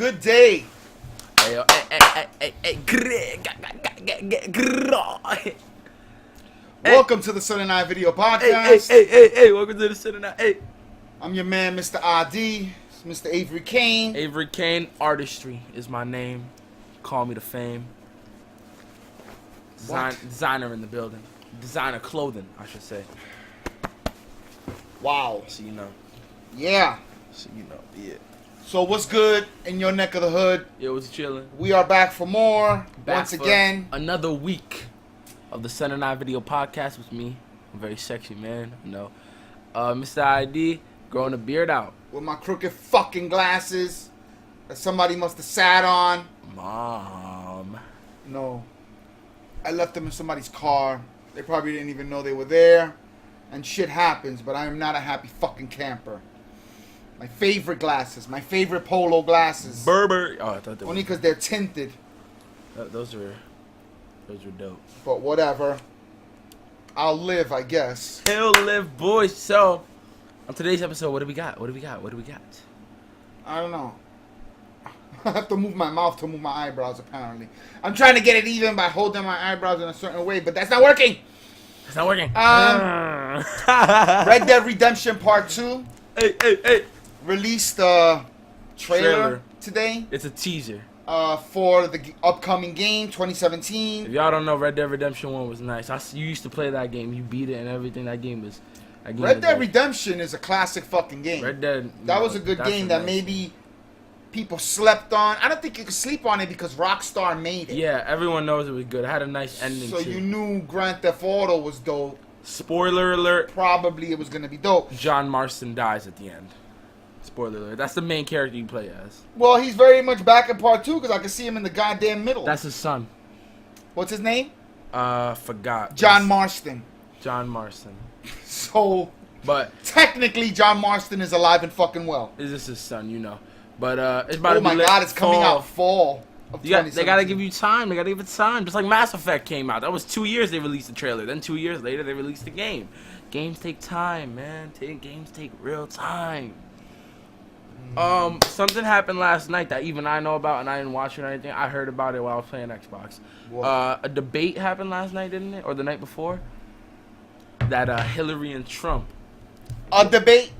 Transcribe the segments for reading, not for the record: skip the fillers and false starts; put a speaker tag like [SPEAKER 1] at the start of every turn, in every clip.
[SPEAKER 1] Good day.
[SPEAKER 2] Hey,
[SPEAKER 1] Welcome to the Sunday Night Video Podcast.
[SPEAKER 2] Hey, welcome to the Sunday Night. Hey.
[SPEAKER 1] I'm your man, Mr. ID, Mr. Avery Kane.
[SPEAKER 2] Avery Kane, artistry is my name. Call me the fame. Designer in the building. Designer clothing, I should say.
[SPEAKER 1] Wow.
[SPEAKER 2] So you know.
[SPEAKER 1] Yeah.
[SPEAKER 2] Yeah.
[SPEAKER 1] So what's good in your neck of the hood?
[SPEAKER 2] It was chilling.
[SPEAKER 1] We are back for more. Once
[SPEAKER 2] for
[SPEAKER 1] again.
[SPEAKER 2] Another week of the Sunday Night Video Podcast with me. I'm very sexy, man. You know. Mr. ID, growing a beard out.
[SPEAKER 1] With my crooked fucking glasses that somebody must have sat on.
[SPEAKER 2] Mom.
[SPEAKER 1] No. I left them in somebody's car. They probably didn't even know they were there. And shit happens, but I am not a happy fucking camper. My favorite glasses. My favorite polo glasses.
[SPEAKER 2] Berber. Oh, I thought they
[SPEAKER 1] Only because they're tinted.
[SPEAKER 2] Those were dope.
[SPEAKER 1] But whatever. I'll live, I guess.
[SPEAKER 2] He'll live, boys. So, on today's episode, what do we got?
[SPEAKER 1] I don't know. I have to move my mouth to move my eyebrows, apparently. I'm trying to get it even by holding my eyebrows in a certain way, but that's not working.
[SPEAKER 2] It's not working.
[SPEAKER 1] Red Dead Redemption Part 2.
[SPEAKER 2] Hey.
[SPEAKER 1] Released a trailer today.
[SPEAKER 2] It's a teaser.
[SPEAKER 1] For the upcoming game, 2017.
[SPEAKER 2] If y'all don't know, Red Dead Redemption 1 was nice. You used to play that game. You beat it and everything. That game was...
[SPEAKER 1] Red Dead Redemption is a classic fucking game.
[SPEAKER 2] Red Dead...
[SPEAKER 1] That was a good game that maybe people slept on. I don't think you could sleep on it because Rockstar made it.
[SPEAKER 2] Yeah, everyone knows it was good. It had a nice ending,
[SPEAKER 1] so
[SPEAKER 2] too.
[SPEAKER 1] you knew Grand Theft Auto was dope.
[SPEAKER 2] Spoiler alert.
[SPEAKER 1] Probably it was going to be dope.
[SPEAKER 2] John Marston dies at the end. Spoiler alert. That's the main character you play as.
[SPEAKER 1] Well, he's very much back in Part 2 because I can see him in the goddamn middle.
[SPEAKER 2] That's his son.
[SPEAKER 1] What's his name?
[SPEAKER 2] Forgot.
[SPEAKER 1] John Marston.
[SPEAKER 2] John Marston.
[SPEAKER 1] So,
[SPEAKER 2] but
[SPEAKER 1] technically, John Marston is alive and fucking well.
[SPEAKER 2] Is this his son? You know. But it's about to be
[SPEAKER 1] Oh my God! It's coming out fall of 2017.
[SPEAKER 2] They gotta give you time. They gotta give it time. Just like Mass Effect came out. That was 2 years they released the trailer. Then 2 years later they released the game. Games take time, man. Games take real time. Something happened last night that even I know about, and I didn't watch it or anything. I heard about it while I was playing Xbox. A debate happened last night, didn't it? Or the night before? That Hillary and Trump.
[SPEAKER 1] A debate?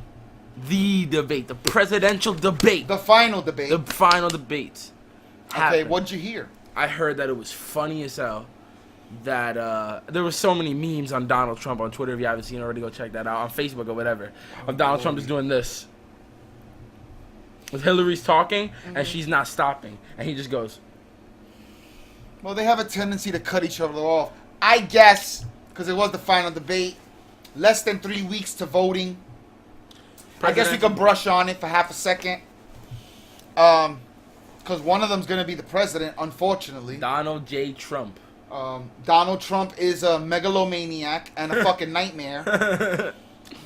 [SPEAKER 2] The debate. The presidential debate.
[SPEAKER 1] The final debate.
[SPEAKER 2] The final debate.
[SPEAKER 1] Okay, what'd you hear?
[SPEAKER 2] I heard that it was funny as hell. That there were so many memes on Donald Trump on Twitter. If you haven't seen it already, go check that out. On Facebook or whatever. Of Donald Trump is doing this. With Hillary's talking, and she's not stopping. And he just goes.
[SPEAKER 1] Well, they have a tendency to cut each other off. I guess, because it was the final debate, less than 3 weeks to voting. I guess we could brush on it for half a second. Because one of them's going to be the president, unfortunately.
[SPEAKER 2] Donald J. Trump.
[SPEAKER 1] Donald Trump is a megalomaniac and a fucking nightmare.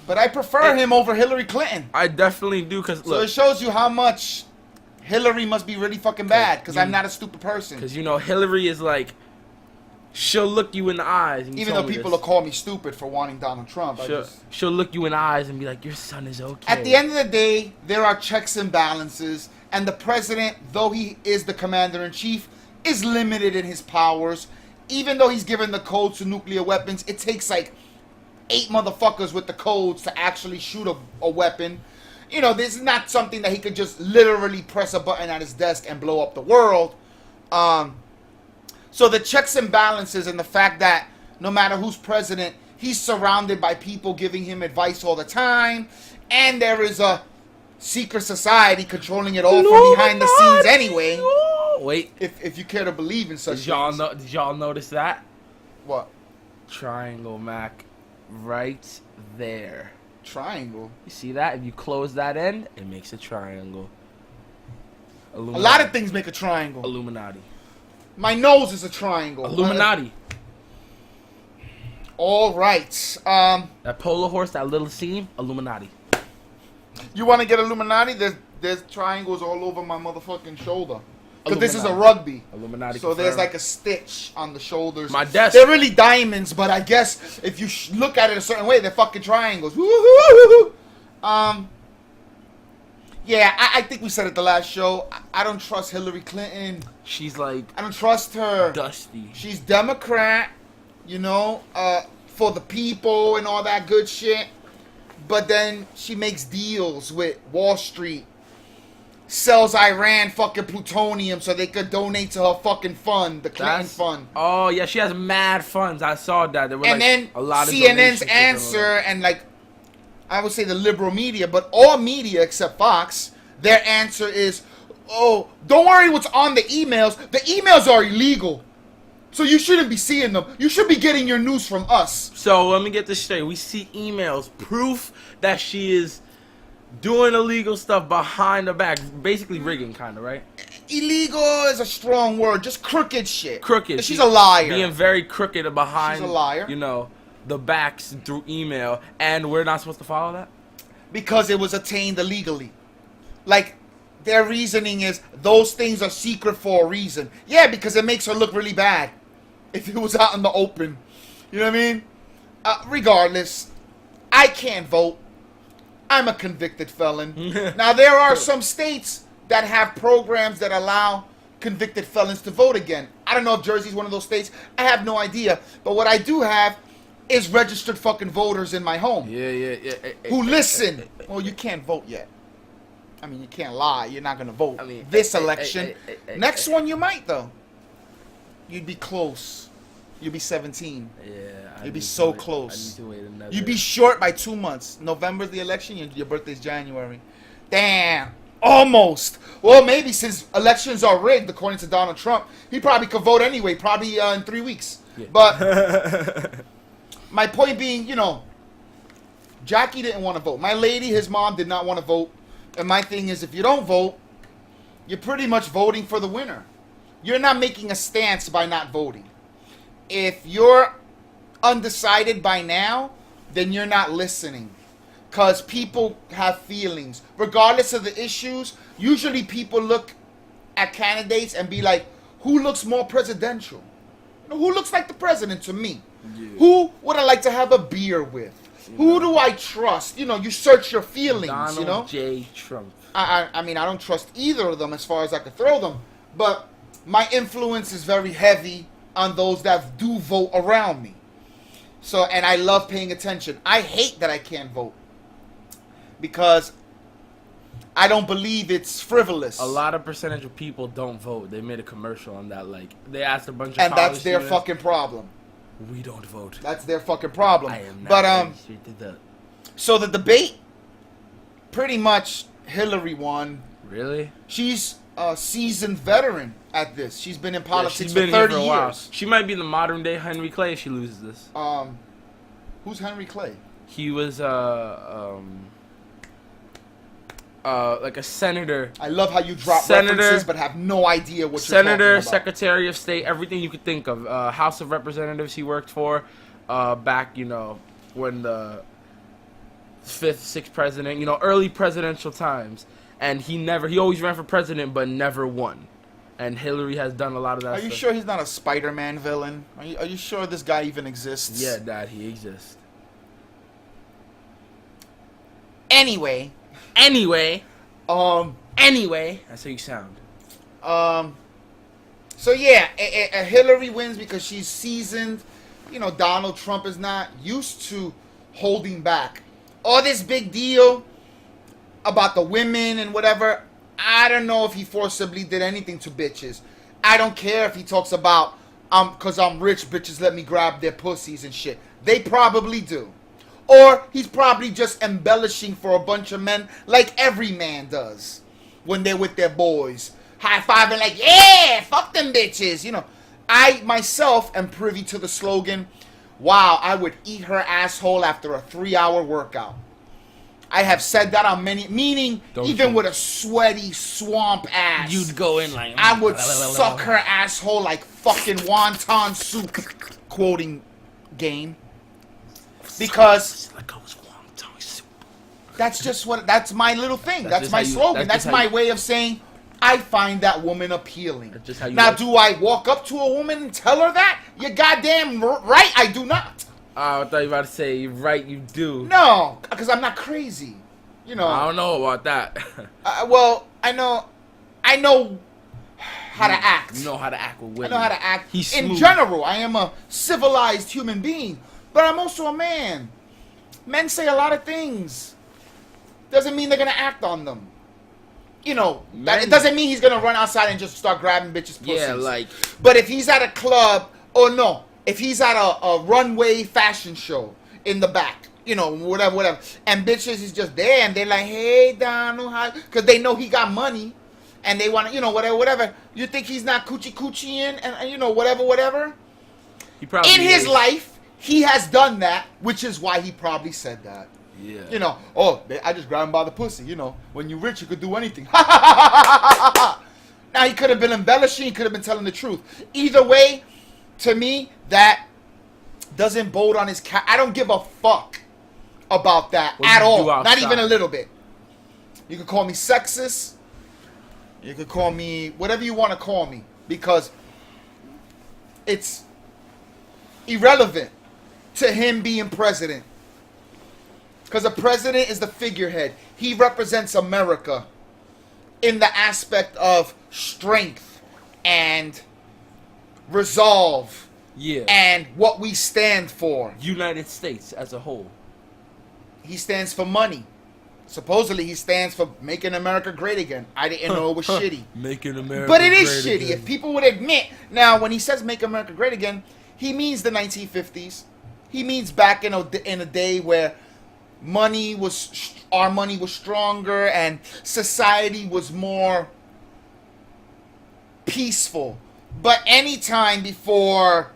[SPEAKER 1] But I prefer him over Hillary Clinton.
[SPEAKER 2] I definitely do, because
[SPEAKER 1] So it shows you how much Hillary must be really fucking bad, because I'm not a stupid person.
[SPEAKER 2] Because, you know, Hillary is like, she'll look you in the eyes. And
[SPEAKER 1] even though people will call me stupid for wanting Donald Trump.
[SPEAKER 2] She'll look you in the eyes and be like, your son is okay.
[SPEAKER 1] At the end of the day, there are checks and balances. And the president, though he is the commander-in-chief, is limited in his powers. Even though he's given the codes to nuclear weapons, it takes like 8 motherfuckers with the codes to actually shoot a weapon. You know, this is not something that he could just literally press a button at his desk and blow up the world. So the checks and balances and the fact that no matter who's president, he's surrounded by people giving him advice all the time. And there is a secret society controlling it all from behind the scenes anyway.
[SPEAKER 2] Wait.
[SPEAKER 1] If you care to believe in such
[SPEAKER 2] things.
[SPEAKER 1] things.
[SPEAKER 2] Did y'all notice that?
[SPEAKER 1] What?
[SPEAKER 2] Triangle, Mac. Right there.
[SPEAKER 1] Triangle?
[SPEAKER 2] You see that? If you close that end, it makes a triangle.
[SPEAKER 1] A lot of things make a triangle.
[SPEAKER 2] Illuminati.
[SPEAKER 1] My nose is a triangle.
[SPEAKER 2] Illuminati.
[SPEAKER 1] All right.
[SPEAKER 2] That polo horse, that little seam, Illuminati.
[SPEAKER 1] You want to get Illuminati? There's triangles all over my motherfucking shoulder. Because this is a rugby.
[SPEAKER 2] Illuminati.
[SPEAKER 1] So there's like a stitch on the shoulders.
[SPEAKER 2] My desk.
[SPEAKER 1] They're really diamonds, but I guess if you look at it a certain way, they're fucking triangles. Woo-hoo-hoo-hoo. Yeah, I think we said it the last show. I don't trust Hillary Clinton.
[SPEAKER 2] She's like
[SPEAKER 1] I don't trust her.
[SPEAKER 2] dusty.
[SPEAKER 1] She's Democrat, you know, for the people and all that good shit. But then she makes deals with Wall Street. Sells Iran fucking plutonium so they could donate to her fucking fund, the Clinton fund.
[SPEAKER 2] Oh, yeah, she has mad funds. I saw that. There were
[SPEAKER 1] And then
[SPEAKER 2] a lot of
[SPEAKER 1] CNN's
[SPEAKER 2] donations to
[SPEAKER 1] answer, and like, I would say the liberal media, but all media except Fox, their answer is, oh, don't worry what's on the emails. The emails are illegal. So you shouldn't be seeing them. You should be getting your news from us.
[SPEAKER 2] So let me get this straight. We see emails, proof that she is doing illegal stuff behind the back. Basically rigging, kind of, right?
[SPEAKER 1] Illegal is a strong word. Just crooked shit.
[SPEAKER 2] Crooked.
[SPEAKER 1] She's a liar.
[SPEAKER 2] Being very crooked behind,
[SPEAKER 1] She's a liar.
[SPEAKER 2] You know, the backs through email. And we're not supposed to follow that?
[SPEAKER 1] Because it was attained illegally. Like, their reasoning is those things are secret for a reason. Yeah, because it makes her look really bad if it was out in the open. You know what I mean? Regardless, I can't vote. I'm a convicted felon. Now, there are some states that have programs that allow convicted felons to vote again. I don't know if Jersey's one of those states. I have no idea. But what I do have is registered fucking voters in my home.
[SPEAKER 2] Yeah.
[SPEAKER 1] Who listen. Well, you can't vote yet. I mean, you can't lie. You're not going to vote
[SPEAKER 2] I mean,
[SPEAKER 1] this election. Next one, you might, though. You'd be close. You'd be 17.
[SPEAKER 2] Yeah.
[SPEAKER 1] You'd be so close.
[SPEAKER 2] I need to wait another.
[SPEAKER 1] You'd be short by 2 months. November's the election. Your birthday's January. Damn. Almost. Well, maybe since elections are rigged, according to Donald Trump, he probably could vote anyway, probably in 3 weeks.
[SPEAKER 2] Yeah.
[SPEAKER 1] But my point being, you know, Jackie didn't want to vote. My lady, his mom, did not want to vote. And my thing is, if you don't vote, you're pretty much voting for the winner. You're not making a stance by not voting. If you're undecided by now, then you're not listening. Because people have feelings. Regardless of the issues, usually people look at candidates and be like, who looks more presidential? Who looks like the president to me? Yeah. Who would I like to have a beer with? Who do I trust? You know, you search your feelings,
[SPEAKER 2] Donald
[SPEAKER 1] you know?
[SPEAKER 2] J. Trump.
[SPEAKER 1] I mean, I don't trust either of them as far as I could throw them. But my influence is very heavy on those that do vote around me. So, and I love paying attention. I hate that I can't vote. Because I don't believe it's frivolous.
[SPEAKER 2] A lot of percentage of people don't vote. They made a commercial on that. Like, they asked a bunch of
[SPEAKER 1] and
[SPEAKER 2] college
[SPEAKER 1] that's their
[SPEAKER 2] students,
[SPEAKER 1] fucking problem.
[SPEAKER 2] We don't vote.
[SPEAKER 1] That's their fucking problem.
[SPEAKER 2] I am not
[SPEAKER 1] but
[SPEAKER 2] registered to vote.
[SPEAKER 1] So the debate, pretty much Hillary won.
[SPEAKER 2] Really?
[SPEAKER 1] She's a seasoned veteran at this. She's been in politics
[SPEAKER 2] she's
[SPEAKER 1] for
[SPEAKER 2] been
[SPEAKER 1] 30
[SPEAKER 2] here for a while.
[SPEAKER 1] years.
[SPEAKER 2] She might be the modern day Henry Clay if she loses this.
[SPEAKER 1] Who's Henry Clay?
[SPEAKER 2] He was like a senator.
[SPEAKER 1] I love how you drop references but have no idea what you're talking about.
[SPEAKER 2] Secretary of State, everything you could think of. House of Representatives he worked for back, you know, when the 5th, 6th president, you know, early presidential times. And he always ran for president but never won. And Hillary has done a lot of that stuff.
[SPEAKER 1] Are you sure he's not a Spider-Man villain? Are you sure this guy even exists?
[SPEAKER 2] Yeah, Dad, he exists.
[SPEAKER 1] Anyway,
[SPEAKER 2] that's how you sound.
[SPEAKER 1] So yeah, Hillary wins because she's seasoned. You know, Donald Trump is not used to holding back. All this big deal about the women and whatever, I don't know if he forcibly did anything to bitches. I don't care if he talks about, cause I'm rich, bitches let me grab their pussies and shit. They probably do. Or he's probably just embellishing for a bunch of men like every man does when they're with their boys. High-fiving like, yeah, fuck them bitches. You know, I myself am privy to the slogan, wow, I would eat her asshole after a 3-hour workout. I have said that on many, meaning even with a sweaty swamp ass.
[SPEAKER 2] You'd go in like,
[SPEAKER 1] I would suck her asshole like fucking wonton soup. Quoting game. Because that's just that's my little thing. That's my slogan. That's my way of saying I find that woman appealing. Now, do I walk up to a woman and tell her that? You're goddamn right, I do not.
[SPEAKER 2] I thought you were about to say, right, you do.
[SPEAKER 1] No, because I'm not crazy. You know.
[SPEAKER 2] I don't know about that.
[SPEAKER 1] Well, I know how to act.
[SPEAKER 2] You know how to act with women.
[SPEAKER 1] I know how to act.
[SPEAKER 2] He's
[SPEAKER 1] in
[SPEAKER 2] smooth.
[SPEAKER 1] general, I am a civilized human being, but I'm also a man. Men say a lot of things. Doesn't mean they're gonna act on them. You know, it doesn't mean he's gonna run outside and just start grabbing bitches' pussies.
[SPEAKER 2] Yeah, like.
[SPEAKER 1] But if he's at a club, or no, if he's at a runway fashion show in the back, you know, whatever, and bitches is just there, and they're like, hey, Donald, how? Because they know he got money, and they want to, you know, whatever. You think he's not coochie-coochieing, and you know, whatever?
[SPEAKER 2] He probably
[SPEAKER 1] in his life, he has done that, which is why he probably said that.
[SPEAKER 2] Yeah.
[SPEAKER 1] You know, oh, I just grabbed him by the pussy. You know, when you're rich, you could do anything. Now, he could have been embellishing. He could have been telling the truth. Either way, to me, that doesn't bode on his I don't give a fuck about that at all. Not even a little bit. You could call me sexist. You could call me whatever you want to call me. Because it's irrelevant to him being president. Because a president is the figurehead. He represents America in the aspect of strength and resolve.
[SPEAKER 2] Yeah.
[SPEAKER 1] And what we stand for.
[SPEAKER 2] United States as a whole.
[SPEAKER 1] He stands for money. Supposedly he stands for making America great again. I didn't know it was shitty.
[SPEAKER 2] Making America
[SPEAKER 1] But it
[SPEAKER 2] great
[SPEAKER 1] is shitty.
[SPEAKER 2] again.
[SPEAKER 1] If people would admit. Now, when he says make America great again, he means the 1950s. He means back in a day where our money was stronger and society was more peaceful. But any time before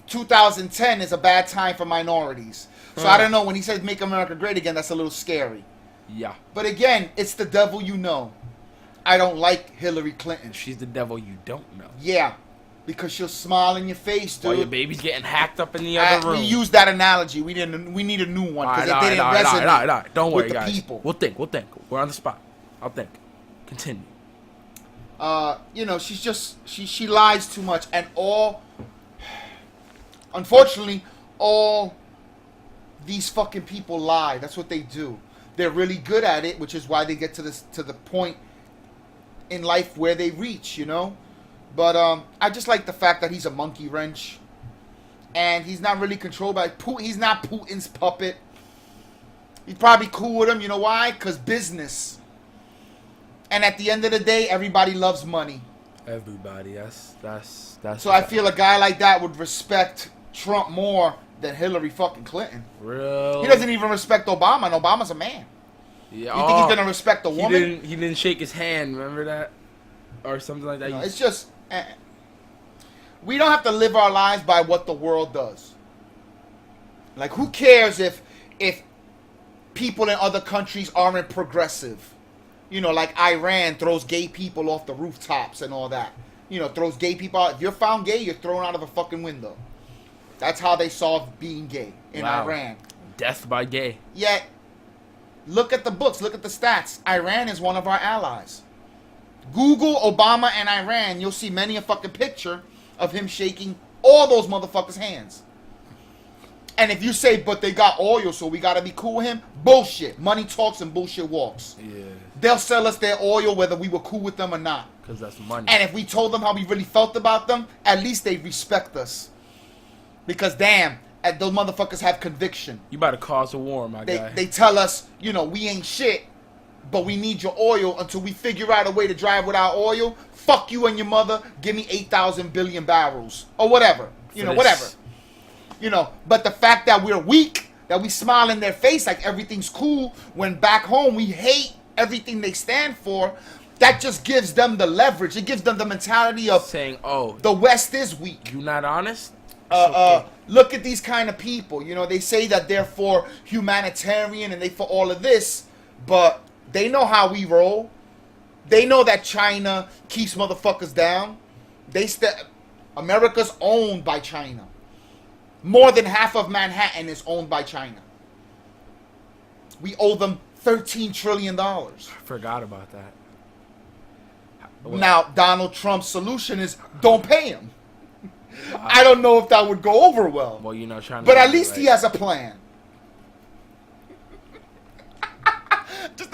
[SPEAKER 1] 2010 is a bad time for minorities. So I don't know, when he says make America great again, that's a little scary.
[SPEAKER 2] Yeah.
[SPEAKER 1] But again, it's the devil you know. I don't like Hillary Clinton.
[SPEAKER 2] She's the devil you don't know.
[SPEAKER 1] Yeah. Because she'll smile in your face, dude.
[SPEAKER 2] While your baby's getting hacked up in the other room.
[SPEAKER 1] We used that analogy. We need a new one because it didn't resonate
[SPEAKER 2] Don't worry,
[SPEAKER 1] with the
[SPEAKER 2] guys.
[SPEAKER 1] people.
[SPEAKER 2] We'll think. We're on the spot. I'll think. Continue.
[SPEAKER 1] You know, she's just she lies too much, and unfortunately, all these fucking people lie. That's what they do. They're really good at it, which is why they get to the point in life where they reach, you know. But I just like the fact that he's a monkey wrench, and he's not really controlled by Putin. He's not Putin's puppet. He's probably cool with him. You know why? Because business. And at the end of the day, everybody loves money.
[SPEAKER 2] Everybody. That's.
[SPEAKER 1] So I feel a guy like that would respect Trump more than Hillary fucking Clinton.
[SPEAKER 2] Real.
[SPEAKER 1] He doesn't even respect Obama, and Obama's a man.
[SPEAKER 2] Yeah.
[SPEAKER 1] You think he's gonna respect a woman?
[SPEAKER 2] He didn't shake his hand. Remember that, or something like that.
[SPEAKER 1] No, it's just we don't have to live our lives by what the world does. Like, who cares if people in other countries aren't progressive? You know, like Iran throws gay people off the rooftops and all that. You know, throws gay people out. If you're found gay, you're thrown out of a fucking window. That's how they solved being gay in Iran.
[SPEAKER 2] Death by gay.
[SPEAKER 1] Yet, look at the books. Look at the stats. Iran is one of our allies. Google Obama and Iran. You'll see many a fucking picture of him shaking all those motherfuckers' hands. And if you say, but they got oil, so we gotta be cool with him, bullshit. Money talks and bullshit walks.
[SPEAKER 2] Yeah.
[SPEAKER 1] They'll sell us their oil whether we were cool with them or not.
[SPEAKER 2] Because that's money.
[SPEAKER 1] And if we told them how we really felt about them, at least they respect us. Because damn, those motherfuckers have conviction.
[SPEAKER 2] You about to cause a war, my guy.
[SPEAKER 1] They tell us, you know, we ain't shit, but we need your oil until we figure out a way to drive without oil. Fuck you and your mother. Give me 8,000 billion barrels. Or whatever. You know, whatever. You know, but the fact that we're weak, that we smile in their face like everything's cool, when back home we hate everything they stand for, that just gives them the leverage. It gives them the mentality of
[SPEAKER 2] saying, oh,
[SPEAKER 1] the West is weak.
[SPEAKER 2] You not honest?
[SPEAKER 1] Look at these kind of people. You know, they say that they're for humanitarian and they for all of this, but they know how we roll. They know that China keeps motherfuckers down. America's owned by China. More than half of Manhattan is owned by China. We owe them $13 trillion.
[SPEAKER 2] Forgot about that.
[SPEAKER 1] Now, Donald Trump's solution is don't pay him. I don't know if that would go over well.
[SPEAKER 2] Well, you know, China.
[SPEAKER 1] But at least he has a plan.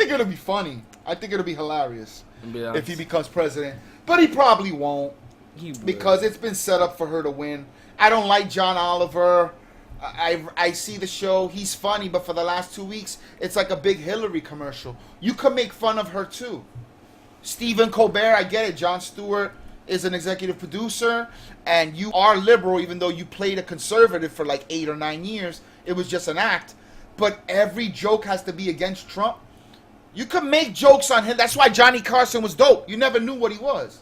[SPEAKER 1] think it'll be funny. I think it'll be hilarious
[SPEAKER 2] Yeah.
[SPEAKER 1] if he becomes president. But he probably won't because it's been set up for her to win. I don't like John Oliver. I see the show. He's funny, but for the last 2 weeks, it's like a big Hillary commercial. You can make fun of her too. Stephen Colbert, I get it. Jon Stewart is an executive producer, and you are liberal, even though you played a conservative for like 8 or 9 years. It was just an act. But every joke has to be against Trump. You can make jokes on him. That's why Johnny Carson was dope. You never knew what he was.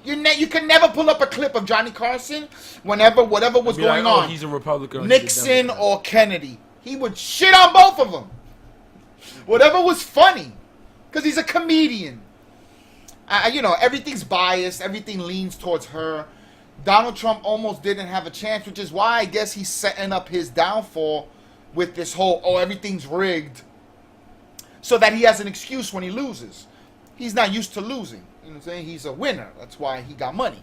[SPEAKER 1] You can never pull up a clip of Johnny Carson whatever was going on.
[SPEAKER 2] He's a Republican.
[SPEAKER 1] Nixon or Kennedy. He would shit on both of them. Whatever was funny. Because he's a comedian. Everything's biased. Everything leans towards her. Donald Trump almost didn't have a chance, which is why I guess he's setting up his downfall with this whole, everything's rigged. So that he has an excuse when he loses. He's not used to losing. You know what I'm saying? He's a winner. That's why he got money.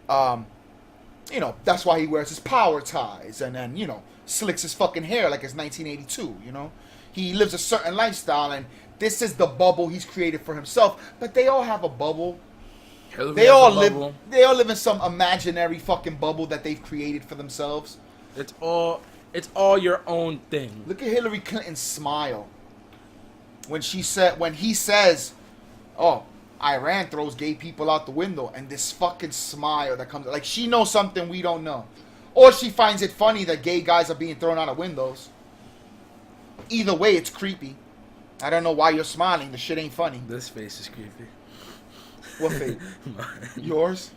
[SPEAKER 1] That's why he wears his power ties and then, slicks his fucking hair like it's 1982, He lives a certain lifestyle, and this is the bubble he's created for himself. But they all have a bubble. They all live in some imaginary fucking bubble that they've created for themselves.
[SPEAKER 2] It's all your own thing.
[SPEAKER 1] Look at Hillary Clinton's smile. When he says, "Oh, Iran throws gay people out the window," and this fucking smile that comes, like she knows something we don't know, or she finds it funny that gay guys are being thrown out of windows. Either way, it's creepy. I don't know why you're smiling. The shit ain't funny.
[SPEAKER 2] This face is creepy.
[SPEAKER 1] What face? Yours?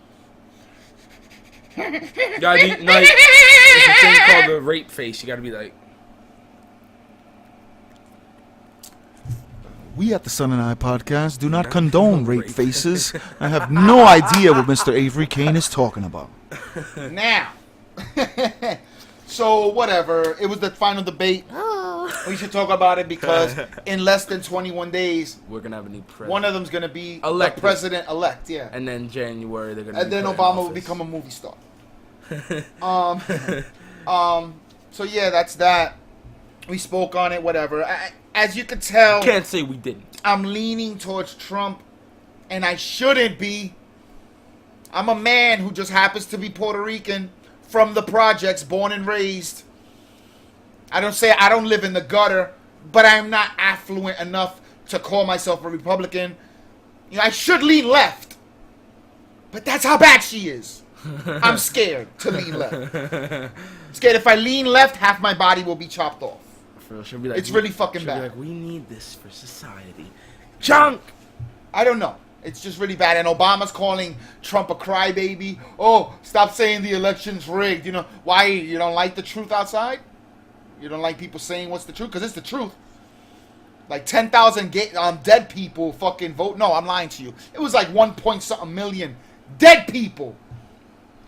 [SPEAKER 2] It's a thing called the rape face. You gotta be like.
[SPEAKER 1] We at the Son and I podcast do not condone rape faces. I have no idea what Mr. Avery Kane is talking about. Now, so whatever. It was the final debate. We should talk about it because in less than 21 days,
[SPEAKER 2] we're gonna have a new president.
[SPEAKER 1] One of them's gonna be
[SPEAKER 2] elected.
[SPEAKER 1] The president-elect. Yeah.
[SPEAKER 2] And then January they're gonna.
[SPEAKER 1] And then Obama will become a movie star. So yeah, that's that. We spoke on it. Whatever. As you can tell,
[SPEAKER 2] can't say we didn't.
[SPEAKER 1] I'm leaning towards Trump, and I shouldn't be. I'm a man who just happens to be Puerto Rican from the projects, born and raised. I don't live in the gutter, but I'm not affluent enough to call myself a Republican. I should lean left, but that's how bad she is. I'm scared to lean left. Scared if I lean left, half my body will be chopped off.
[SPEAKER 2] She'll be like,
[SPEAKER 1] it's really fucking bad.
[SPEAKER 2] Be like, we need this for society. Junk!
[SPEAKER 1] I don't know. It's just really bad. And Obama's calling Trump a crybaby. Oh, stop saying the election's rigged. Why? You don't like the truth outside? You don't like people saying what's the truth? Because it's the truth. Like 10,000 dead people fucking vote. No, I'm lying to you. It was like 1 point something million dead people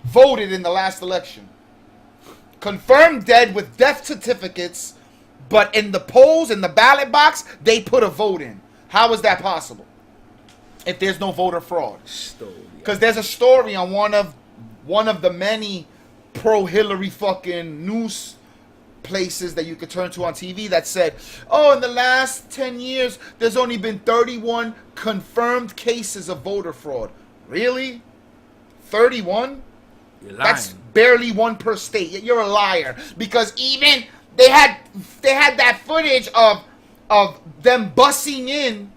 [SPEAKER 1] voted in the last election. Confirmed dead with death certificates. But in the polls, in the ballot box, they put a vote in. How is that possible? If there's no voter fraud. Because there's a story on one of the many pro-Hillary fucking news places that you could turn to on TV that said, in the last 10 years, there's only been 31 confirmed cases of voter fraud. Really? 31?
[SPEAKER 2] You're lying.
[SPEAKER 1] That's barely one per state. You're a liar. Because even... They had that footage of them bussing in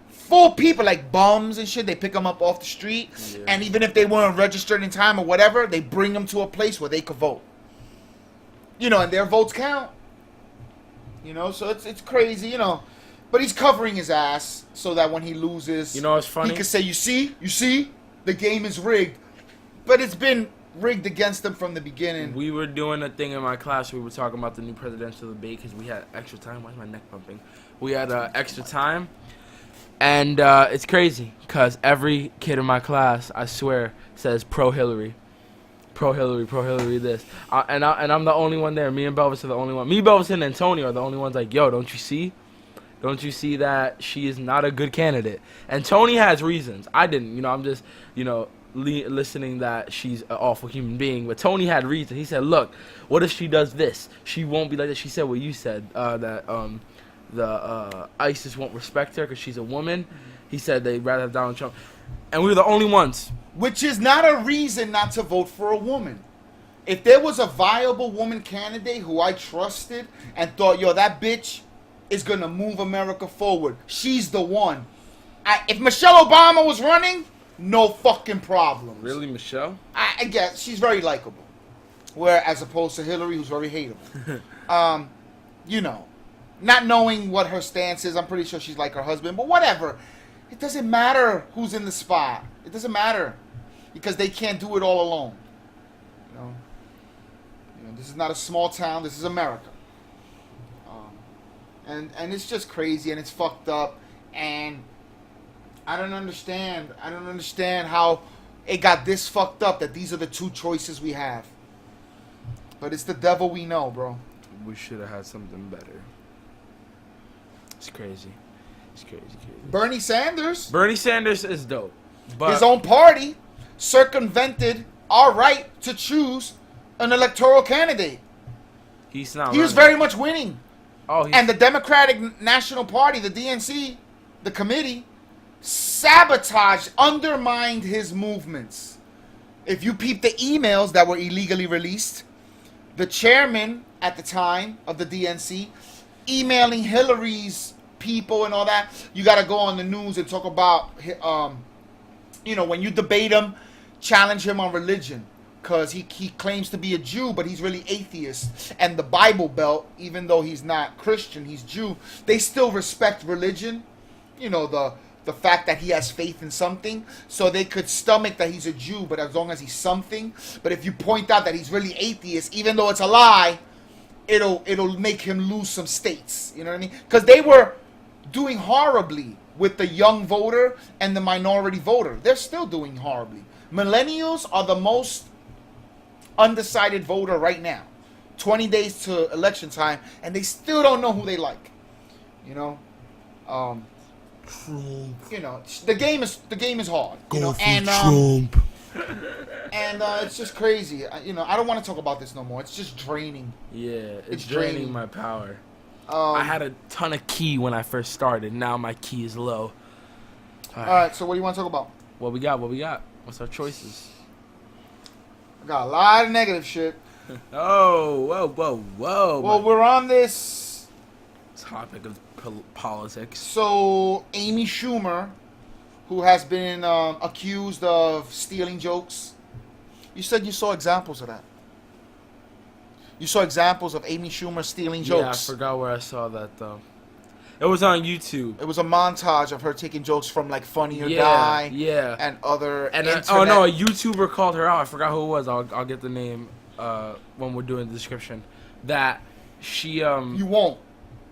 [SPEAKER 1] full people, like bums and shit. They pick them up off the street, and even if they weren't registered in time or whatever, they bring them to a place where they could vote. And their votes count. So it's crazy, But he's covering his ass so that when he loses,
[SPEAKER 2] it's funny.
[SPEAKER 1] He can say, you see, the game is rigged. But it's been rigged against them from the beginning.
[SPEAKER 2] We were doing a thing in my class. We were talking about the new presidential debate because we had extra time. Why is my neck pumping? We had extra time, and it's crazy because every kid in my class, I swear, says pro Hillary, pro Hillary, pro Hillary. This, and I'm the only one there. Me and Belvis are the only one. Me, Belvis, and Antonio are the only ones. Like, yo, don't you see? Don't you see that she is not a good candidate? And Tony has reasons. I didn't. I'm just, listening that she's an awful human being, but Tony had reason. He said, look, what if she does this? She won't be like that. She said what you said, that ISIS won't respect her because she's a woman. He said they'd rather have Donald Trump, and we were the only ones.
[SPEAKER 1] Which is not a reason not to vote for a woman. If there was a viable woman candidate who I trusted and thought, yo, that bitch is going to move America forward, she's the one. If Michelle Obama was running, no fucking problems.
[SPEAKER 2] Really, Michelle?
[SPEAKER 1] I guess she's very likable. Where, as opposed to Hillary, who's very hateable. You know, not knowing what her stance is, I'm pretty sure she's like her husband, but whatever. It doesn't matter who's in the spot. It doesn't matter. Because they can't do it all alone. You know, this is not a small town. This is America. And it's just crazy and it's fucked up. And I don't understand. I don't understand how it got this fucked up that these are the two choices we have. But it's the devil we know, bro.
[SPEAKER 2] We should have had something better. It's crazy. It's crazy.
[SPEAKER 1] Bernie Sanders.
[SPEAKER 2] Bernie Sanders is dope. But
[SPEAKER 1] His own party circumvented our right to choose an electoral candidate.
[SPEAKER 2] he's not.
[SPEAKER 1] He was
[SPEAKER 2] running.
[SPEAKER 1] very much winning.
[SPEAKER 2] Oh,
[SPEAKER 1] And the Democratic National Party, the DNC, the committee, sabotaged, undermined his movements. If you peep the emails that were illegally released, the chairman at the time of the DNC emailing Hillary's people and all that, you got to go on the news and talk about, when you debate him, challenge him on religion. Because he claims to be a Jew, but he's really atheist. And the Bible Belt, even though he's not Christian, he's Jew, they still respect religion. You know, the fact that he has faith in something. So they could stomach that he's a Jew, but as long as he's something. But if you point out that he's really atheist, even though it's a lie, it'll make him lose some states. You know what I mean? Because they were doing horribly with the young voter and the minority voter. They're still doing horribly. Millennials are the most undecided voter right now. 20 days to election time, and they still don't know who they like. You know, you know, the game is hard. You know, and
[SPEAKER 2] Trump.
[SPEAKER 1] and it's just crazy. You know, I don't want to talk about this no more. It's just draining.
[SPEAKER 2] Yeah,
[SPEAKER 1] It's
[SPEAKER 2] it's draining
[SPEAKER 1] draining.
[SPEAKER 2] my power. I had a ton of ki when I first started. Now my ki is low.
[SPEAKER 1] All right, so what do you want to talk about?
[SPEAKER 2] What we got? What's our choices?
[SPEAKER 1] I got a lot of negative shit.
[SPEAKER 2] Oh, whoa.
[SPEAKER 1] Well, we're on this
[SPEAKER 2] Topic of politics.
[SPEAKER 1] So, Amy Schumer, who has been accused of stealing jokes, you said you saw examples of that. You saw examples of Amy Schumer stealing jokes.
[SPEAKER 2] Yeah, I forgot where I saw that, though. It was on YouTube.
[SPEAKER 1] It was a montage of her taking jokes from, like, Funny or
[SPEAKER 2] Yeah,
[SPEAKER 1] Die
[SPEAKER 2] yeah.
[SPEAKER 1] and other
[SPEAKER 2] And
[SPEAKER 1] internet.
[SPEAKER 2] a YouTuber called her out. I forgot who it was. I'll get the name when we're doing the description. That she
[SPEAKER 1] You won't,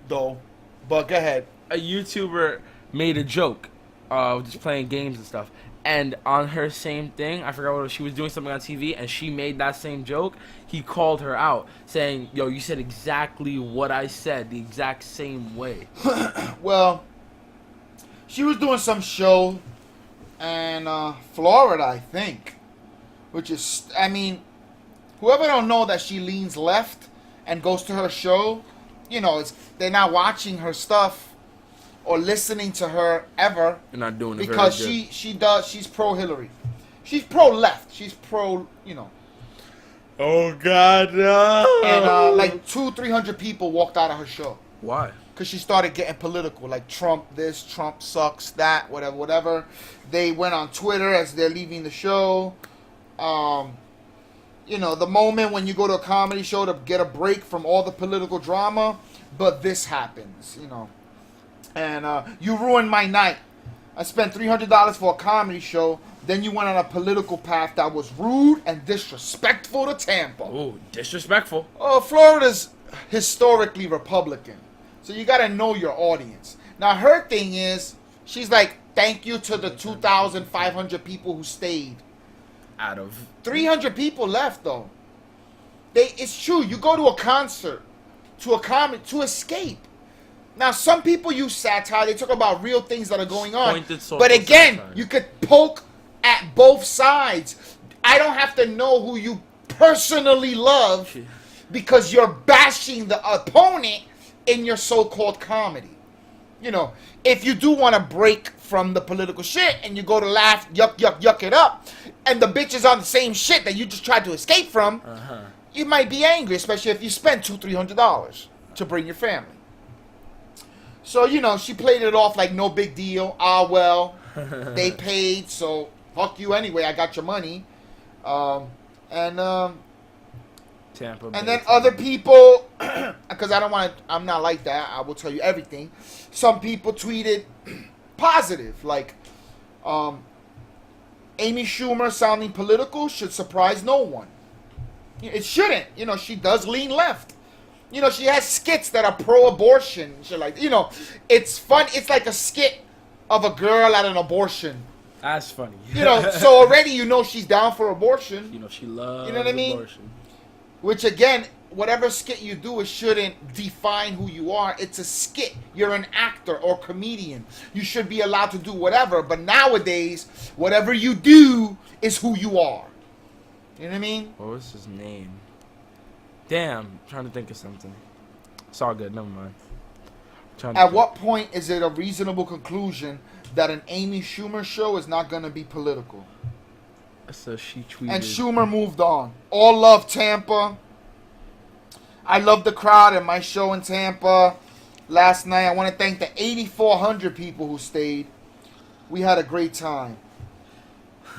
[SPEAKER 1] though. But go ahead.
[SPEAKER 2] a YouTuber made a joke, just playing games and stuff. And on her same thing, I forgot what she was doing something on TV, and she made that same joke. He called her out, saying, "Yo, you said exactly what I said, the exact same way."
[SPEAKER 1] Well, she was doing some show in Florida, I think. Which is, I mean, whoever don't know that she leans left and goes to her show, you know, they're not watching her stuff or listening to her ever.
[SPEAKER 2] You're not doing it
[SPEAKER 1] because
[SPEAKER 2] very good.
[SPEAKER 1] she's pro Hillary. She's pro left. She's pro, you know.
[SPEAKER 2] Oh God, no!
[SPEAKER 1] And like 200-300 people walked out of her show.
[SPEAKER 2] Why?
[SPEAKER 1] Because she started getting political, like Trump this, Trump sucks, that, whatever. They went on Twitter as they're leaving the show. You know, the moment when you go to a comedy show to get a break from all the political drama, but this happens, you know. And you ruined my night. I spent $300 for a comedy show. Then you went on a political path that was rude and disrespectful to Tampa.
[SPEAKER 2] Oh, disrespectful.
[SPEAKER 1] Florida's historically Republican. So you got to know your audience. Now, her thing is, she's like, thank you to the 2,500 people who stayed.
[SPEAKER 2] Out of
[SPEAKER 1] 300 people left, though. It's true. You go to a concert, to a comedy, to escape. Now, some people use satire. They talk about real things that are going on.
[SPEAKER 2] Pointed social
[SPEAKER 1] But again,
[SPEAKER 2] satire.
[SPEAKER 1] you could poke at both sides. I don't have to know who you personally love because you're bashing the opponent in your so-called comedy. You know, if you do want to break from the political shit and you go to laugh, yuck it up, and the bitch is on the same shit that you just tried to escape from, you might be angry, especially if you spend $200-300 to bring your family. So, you know, she played it off like no big deal. Ah, well, they paid, so fuck you anyway. I got your money. Tampa and then other people, because I'm not like that. I will tell you everything. Some people tweeted positive, like Amy Schumer sounding political should surprise no one. It shouldn't. You know, she does lean left. You know, she has skits that are pro-abortion. Shit like, you know, it's fun. It's like a skit of a girl at an abortion.
[SPEAKER 2] That's funny.
[SPEAKER 1] You know, so already you know she's down for abortion.
[SPEAKER 2] You know, she loves,
[SPEAKER 1] you know what I mean?
[SPEAKER 2] Abortion.
[SPEAKER 1] Which, again, whatever skit you do, it shouldn't define who you are. It's a skit. You're an actor or comedian. You should be allowed to do whatever. But nowadays, whatever you do is who you are. You know what I mean?
[SPEAKER 2] What was his name? Damn, I'm trying to think of something. It's all good. Never mind.
[SPEAKER 1] At what point is it a reasonable conclusion that an Amy Schumer show is not going to be political?
[SPEAKER 2] So she tweeted.
[SPEAKER 1] And Schumer moved on. All love Tampa. I love the crowd at my show in Tampa last night. I want to thank the 8,400 people who stayed. We had a great time.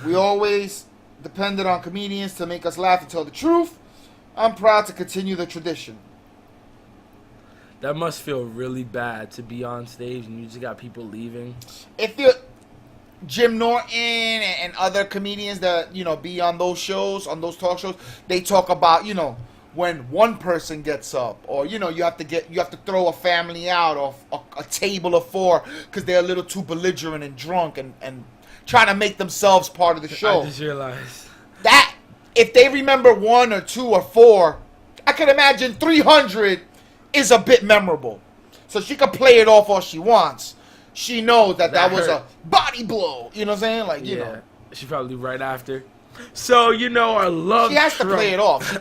[SPEAKER 1] We always depended on comedians to make us laugh and tell the truth. I'm proud to continue the tradition.
[SPEAKER 2] That must feel really bad to be on stage and you just got people leaving.
[SPEAKER 1] If you're Jim Norton and other comedians that, you know, be on those shows, on those talk shows, they talk about, you know, when one person gets up, or, you know, you have to throw a family out of a table of four because they're a little too belligerent and drunk and trying to make themselves part of the show.
[SPEAKER 2] I just realized
[SPEAKER 1] that if they remember 1 or 2 or 4, I can imagine 300 is a bit memorable. So she can play it off all she wants. She knows that was a body blow. You know what I'm saying? Like, you know.
[SPEAKER 2] She probably right after. So, you know, I love
[SPEAKER 1] She has
[SPEAKER 2] Trump.
[SPEAKER 1] to play it off. She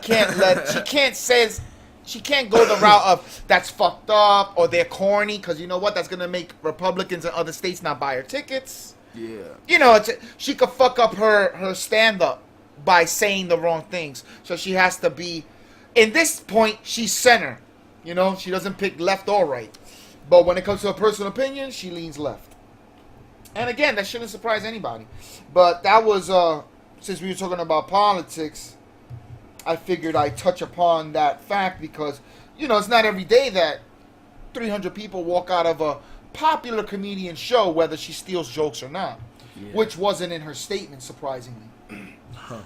[SPEAKER 1] can't go the route of that's fucked up or they're corny, because you know what? That's going to make Republicans in other states not buy her tickets.
[SPEAKER 2] Yeah.
[SPEAKER 1] You know, she could fuck up her stand-up by saying the wrong things. So she has to be, in this point, she's center. You know, she doesn't pick left or right. But when it comes to her personal opinion, she leans left. And again, that shouldn't surprise anybody. But that was, since we were talking about politics, I figured I'd touch upon that fact because, you know, it's not every day that 300 people walk out of a popular comedian show, whether she steals jokes or not. Yeah. Which wasn't in her statement, surprisingly.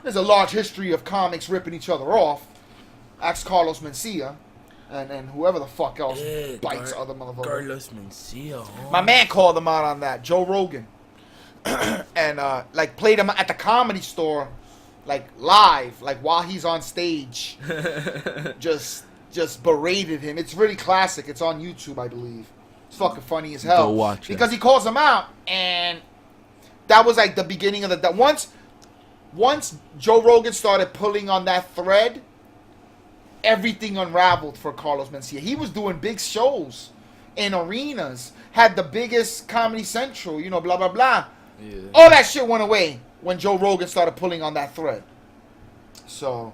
[SPEAKER 1] There's a large history of comics ripping each other off. Ask Carlos Mencia. And whoever the fuck else bites other motherfuckers.
[SPEAKER 2] Carlos Mencia. Oh.
[SPEAKER 1] My man called him out on that, Joe Rogan. And, like, played him at the Comedy Store, like, live, like, while he's on stage. just berated him. It's really classic. It's on YouTube, I believe. It's fucking funny as hell.
[SPEAKER 2] Go watch it.
[SPEAKER 1] Because he calls him out, and that was, like, the beginning of the... Once Joe Rogan started pulling on that thread, everything unraveled for Carlos Mencia. He was doing big shows in arenas, had the biggest Comedy Central, you know, blah, blah, blah. Yeah. All that shit went away when Joe Rogan started pulling on that thread. So,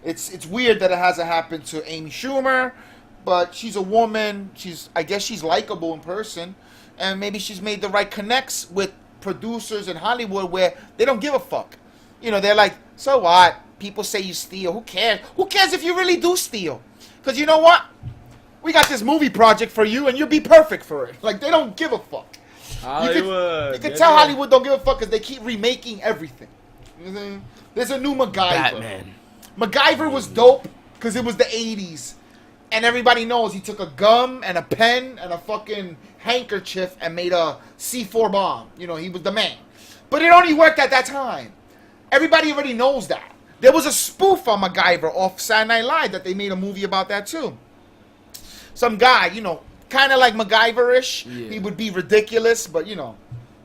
[SPEAKER 1] it's weird that it hasn't happened to Amy Schumer, but she's a woman. I guess she's likable in person, and maybe she's made the right connects with producers in Hollywood where they don't give a fuck. You know, they're like, so what? People say you steal. Who cares? Who cares if you really do steal? Because you know what? We got this movie project for you, and you'll be perfect for it. Like, they don't give a fuck.
[SPEAKER 2] Hollywood.
[SPEAKER 1] You can tell Hollywood don't give a fuck because they keep remaking everything. You know what I'm saying? There's a new MacGyver.
[SPEAKER 2] Batman.
[SPEAKER 1] MacGyver was dope because it was the 80s. And everybody knows he took a gum and a pen and a fucking handkerchief and made a C4 bomb. You know, he was the man. But it only worked at that time. Everybody already knows that. There was a spoof on MacGyver off Saturday Night Live that they made a movie about that too. Some guy, you know, kind of like MacGyver-ish. Yeah. He would be ridiculous, but, you know,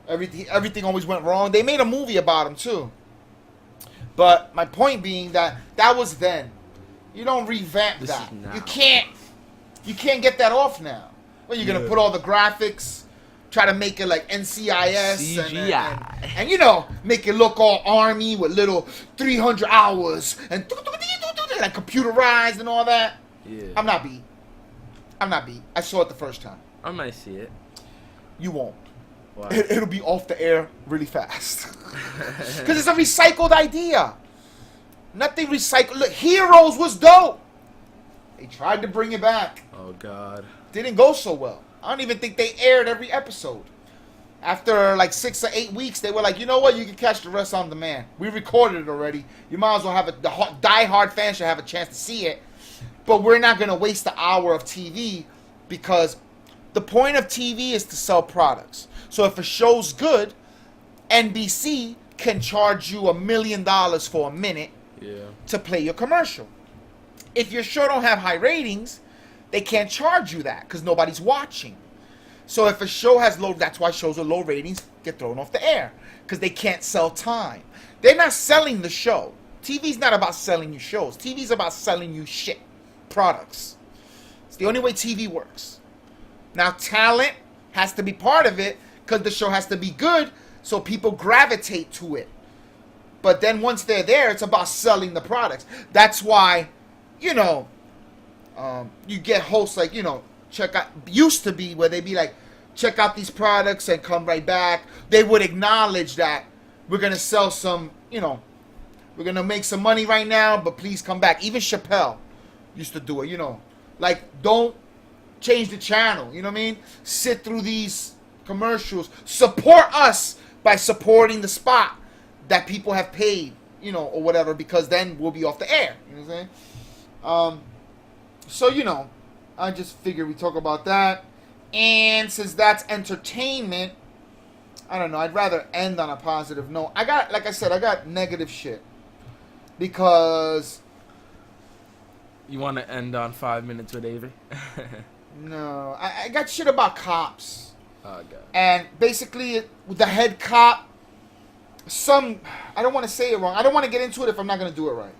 [SPEAKER 1] everything always went wrong. They made a movie about him too. But my point being that was then. You don't revamp that. You can't You can't get that off now. Well, you're gonna put all the graphics, try to make it like NCIS
[SPEAKER 2] CGI.
[SPEAKER 1] and you know, make it look all army with little 300 hours and like computerized and all that.
[SPEAKER 2] Yeah.
[SPEAKER 1] I'm not beat. I saw it the first time.
[SPEAKER 2] I might see it.
[SPEAKER 1] You won't.
[SPEAKER 2] Why?
[SPEAKER 1] It'll be off the air really fast. Because it's a recycled idea. Nothing recycled. Look, Heroes was dope. They tried to bring it back.
[SPEAKER 2] Oh, God.
[SPEAKER 1] Didn't go so well. I don't even think they aired every episode. After like 6 or 8 weeks, they were like, you know what? You can catch the rest on demand. We recorded it already. You might as well have it. The die-hard fans should have a chance to see it. But we're not going to waste the hour of TV because the point of TV is to sell products. So if a show's good, NBC can charge you $1 million for a minute to play your commercial. If your show don't have high ratings, they can't charge you that because nobody's watching. So if a show has low, that's why shows with low ratings get thrown off the air because they can't sell time. They're not selling the show. TV's not about selling you shows. TV's about selling you shit, products. It's the only way TV works. Now talent has to be part of it because the show has to be good so people gravitate to it. But then once they're there, it's about selling the products. That's why, you know, you get hosts like, you know, check out, used to be where they'd be like, check out these products and come right back. They would acknowledge that we're going to sell some, you know, we're going to make some money right now, but please come back. Even Chappelle used to do it, you know, like don't change the channel, you know what I mean? Sit through these commercials. Support us by supporting the spot that people have paid, you know, or whatever, because then we'll be off the air. You know what I'm saying? So, you know, I just figured we talk about that. And since that's entertainment, I don't know, I'd rather end on a positive note. I got, like I said, I got negative shit. Because...
[SPEAKER 2] You want to end on 5 minutes with Avery?
[SPEAKER 1] No, I got shit about cops.
[SPEAKER 2] Oh, God.
[SPEAKER 1] And basically, the head cop, I don't want to say it wrong. I don't want to get into it if I'm not going to do it right.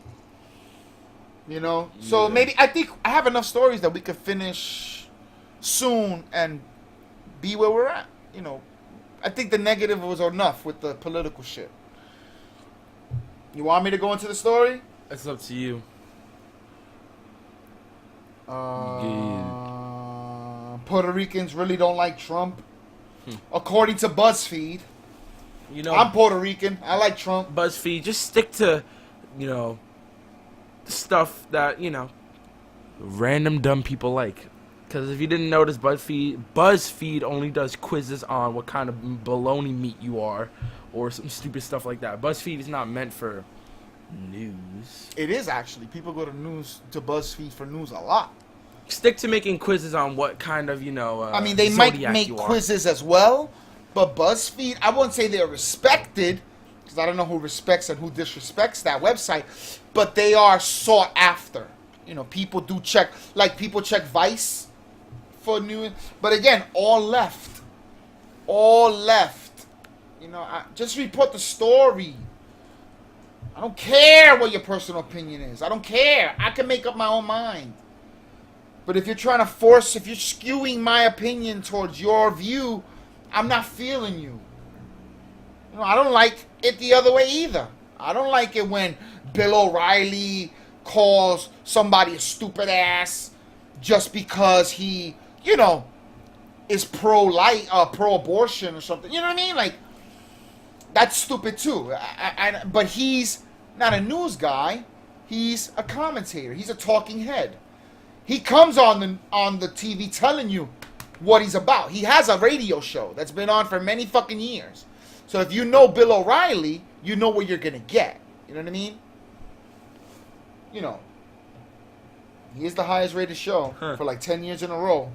[SPEAKER 1] You know? Yeah. So maybe, I think I have enough stories that we could finish soon and be where we're at. You know, I think the negative was enough with the political shit. You want me to go into the story?
[SPEAKER 2] It's up to you.
[SPEAKER 1] Puerto Ricans really don't like Trump. According to BuzzFeed.
[SPEAKER 2] You know,
[SPEAKER 1] I'm Puerto Rican. I like Trump.
[SPEAKER 2] BuzzFeed, just stick to, you know, stuff that, you know, random dumb people like. Because if you didn't notice, BuzzFeed only does quizzes on what kind of baloney meat you are, or some stupid stuff like that. BuzzFeed is not meant for news.
[SPEAKER 1] It is actually. People go to BuzzFeed for news a lot.
[SPEAKER 2] Stick to making quizzes on what kind of, you know,
[SPEAKER 1] I mean, they might make quizzes as well, but BuzzFeed, I wouldn't say they're respected, because I don't know who respects and who disrespects that website, but they are sought after. You know, people do check, like people check Vice for news, but again, all left. All left. You know, just report the story. I don't care what your personal opinion is. I don't care. I can make up my own mind. But if you're trying to force, if you're skewing my opinion towards your view, I'm not feeling you. You know, I don't like it the other way either. I don't like it when Bill O'Reilly calls somebody a stupid ass just because he, you know, is pro-abortion or something. You know what I mean? Like, that's stupid too. But he's not a news guy. He's a commentator. He's a talking head. He comes on the TV telling you what he's about. He has a radio show that's been on for many fucking years. So if you know Bill O'Reilly, you know what you're going to get. You know what I mean? You know. He is the highest rated show for like 10 years in a row.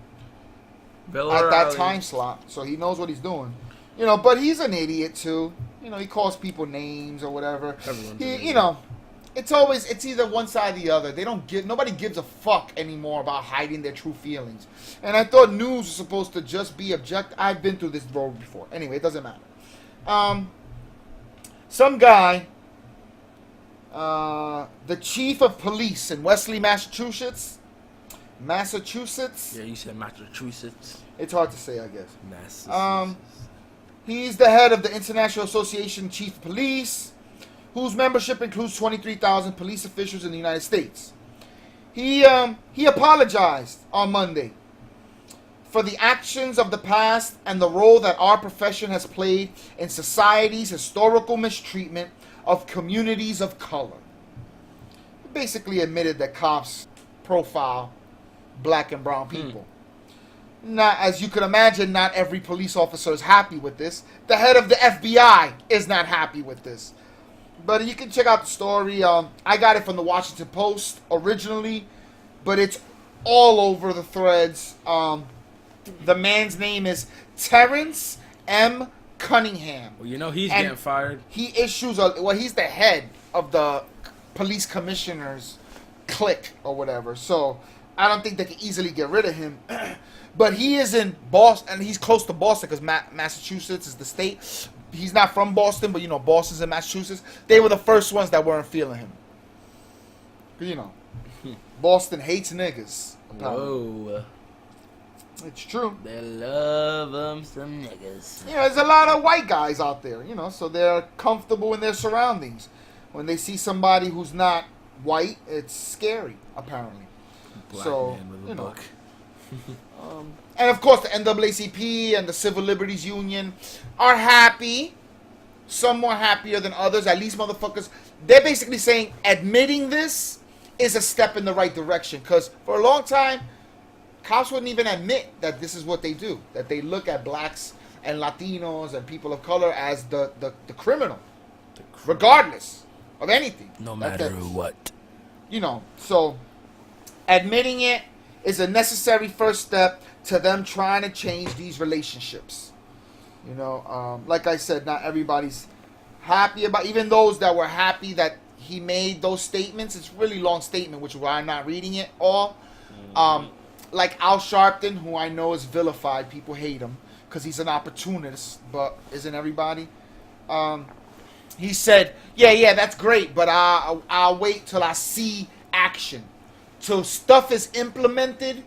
[SPEAKER 2] Bill
[SPEAKER 1] at
[SPEAKER 2] O'Reilly.
[SPEAKER 1] That time slot. So he knows what he's doing. You know, but he's an idiot too. You know, he calls people names or whatever. You know, it's either one side or the other. Nobody gives a fuck anymore about hiding their true feelings. And I thought news was supposed to just be objective. I've been through this road before. Anyway, it doesn't matter. Some guy, the chief of police in Wesley, Massachusetts, Massachusetts.
[SPEAKER 2] Yeah, you said Massachusetts.
[SPEAKER 1] It's hard to say, I guess.
[SPEAKER 2] Massachusetts.
[SPEAKER 1] He's the head of the International Association of Chief of Police, whose membership includes 23,000 police officials in the United States. He apologized on Monday for the actions of the past and the role that our profession has played in society's historical mistreatment of communities of color. He basically admitted that cops profile black and brown people. Not, as you could imagine, not every police officer is happy with this. The head of the FBI is not happy with this. But you can check out the story. I got it from the Washington Post originally, but it's all over the threads. The man's name is Terrence M. Cunningham.
[SPEAKER 2] Well, you know he's getting fired.
[SPEAKER 1] He issues he's the head of the police commissioners clique or whatever. So I don't think they can easily get rid of him. But he is in Boston, and he's close to Boston because Massachusetts is the state. He's not from Boston, but, you know, Boston's in Massachusetts. They were the first ones that weren't feeling him. You know, Boston hates niggas.
[SPEAKER 2] Whoa.
[SPEAKER 1] It's true.
[SPEAKER 2] They love some niggas.
[SPEAKER 1] You know, there's a lot of white guys out there, you know, so they're comfortable in their surroundings. When they see somebody who's not white, it's scary, apparently.
[SPEAKER 2] Black
[SPEAKER 1] so,
[SPEAKER 2] man with a
[SPEAKER 1] you know.
[SPEAKER 2] book.
[SPEAKER 1] And of course, the NAACP and the Civil Liberties Union are happy. Some more happier than others. At least motherfuckers, they're basically saying admitting this is a step in the right direction. Because for a long time, cops wouldn't even admit that this is what they do. That they look at blacks and Latinos and people of color as the criminal. Regardless of anything.
[SPEAKER 2] No matter what.
[SPEAKER 1] You know, so admitting it is a necessary first step to them trying to change these relationships. You know, like I said, not everybody's happy about, even those that were happy that he made those statements. It's a really long statement, which is why I'm not reading it all. Like Al Sharpton, who I know is vilified. People hate him because he's an opportunist, but isn't everybody? He said, yeah, that's great, but I'll wait till I see action. Till stuff is implemented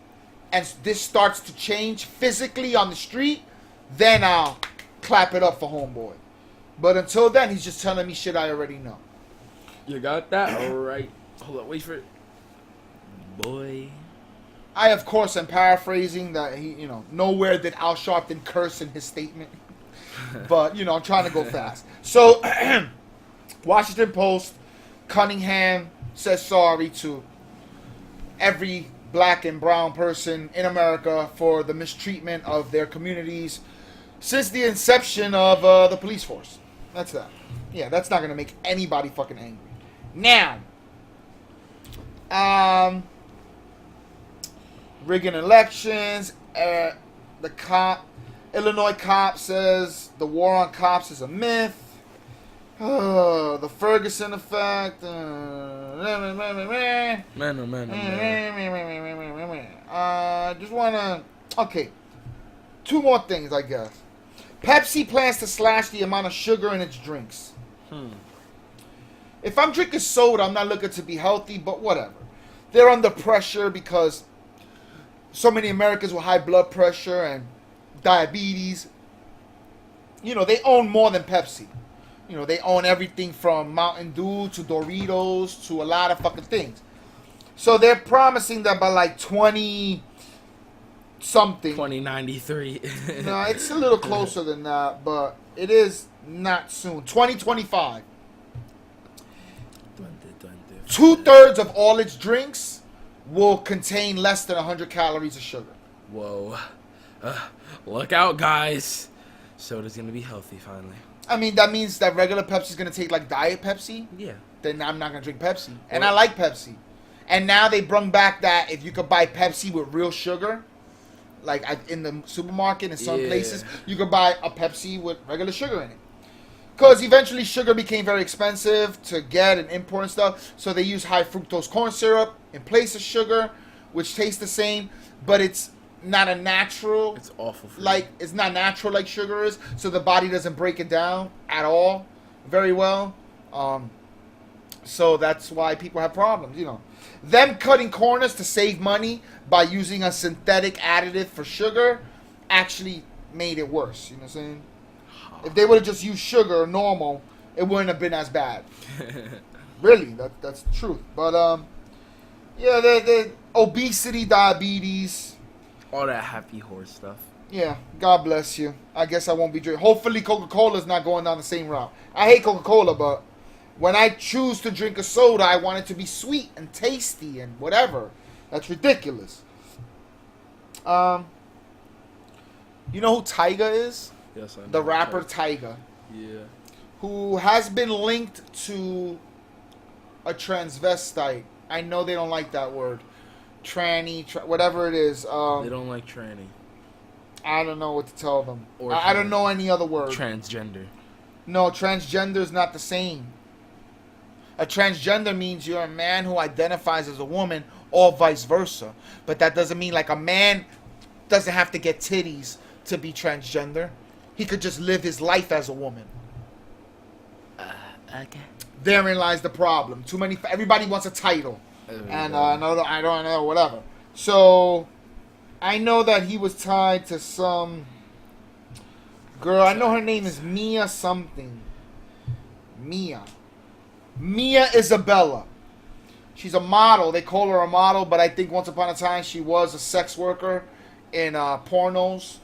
[SPEAKER 1] and this starts to change physically on the street, then I'll clap it up for homeboy. But until then, he's just telling me shit I already know.
[SPEAKER 2] You got that? All right. Hold on, wait for it. Boy.
[SPEAKER 1] I, of course, am paraphrasing that he, you know, nowhere did Al Sharpton curse in his statement. But, you know, I'm trying to go fast. So, Washington Post, Cunningham says sorry to every black and brown person in America for the mistreatment of their communities since the inception of the police force. That's that. Yeah, that's not going to make anybody fucking angry. Now, rigging elections, Illinois cop says the war on cops is a myth. The Ferguson effect. Just wanna. Okay. Two more things, I guess. Pepsi plans to slash the amount of sugar in its drinks. If I'm drinking soda, I'm not looking to be healthy, but whatever. They're under pressure because so many Americans with high blood pressure and diabetes. You know, they own more than Pepsi. You know, they own everything from Mountain Dew to Doritos to a lot of fucking things. So they're promising that by like 20-something.
[SPEAKER 2] 2093.
[SPEAKER 1] No, it's a little closer than that, but it is not soon. 2025. 2/3 of all its drinks will contain less than 100 calories of sugar.
[SPEAKER 2] Whoa. Look out, guys. Soda's going to be healthy finally.
[SPEAKER 1] I mean, that means that regular Pepsi's going to taste like Diet Pepsi?
[SPEAKER 2] Yeah.
[SPEAKER 1] Then I'm not going to drink Pepsi. And I like Pepsi. And now they brung back that if you could buy Pepsi with real sugar, like in the supermarket in some places, you could buy a Pepsi with regular sugar in it. Because eventually sugar became very expensive to get and import and stuff. So they use high fructose corn syrup in place of sugar, which tastes the same, but it's not a natural.
[SPEAKER 2] It's awful.
[SPEAKER 1] It's not natural like sugar is, so the body doesn't break it down at all very well. So that's why people have problems, you know. Them cutting corners to save money by using a synthetic additive for sugar actually made it worse. You know what I'm saying? If they would have just used sugar normal, it wouldn't have been as bad. Really, that's the truth. But yeah, the obesity, diabetes,
[SPEAKER 2] all that happy horse stuff.
[SPEAKER 1] Yeah, God bless you. I guess I won't be drinking. Hopefully, Coca-Cola's not going down the same route. I hate Coca-Cola, but when I choose to drink a soda, I want it to be sweet and tasty and whatever. That's ridiculous. You know who Tyga is?
[SPEAKER 2] Yes, I know.
[SPEAKER 1] The rapper Tyga.
[SPEAKER 2] Yeah.
[SPEAKER 1] Who has been linked to a transvestite. I know they don't like that word. Tranny, whatever it is.
[SPEAKER 2] They don't like tranny.
[SPEAKER 1] I don't know what to tell them.
[SPEAKER 2] Or
[SPEAKER 1] I don't know any other word.
[SPEAKER 2] Transgender.
[SPEAKER 1] No, transgender is not the same. A transgender means you're a man who identifies as a woman or vice versa. But that doesn't mean like a man doesn't have to get titties to be transgender. He could just live his life as a woman.
[SPEAKER 2] Okay.
[SPEAKER 1] Therein lies the problem. Too many. Everybody wants a title. And no, I don't know, whatever. So, I know that he was tied to some girl. I know her name is Mia something. Mia Isabella. She's a model. They call her a model, but I think once upon a time she was a sex worker in pornos.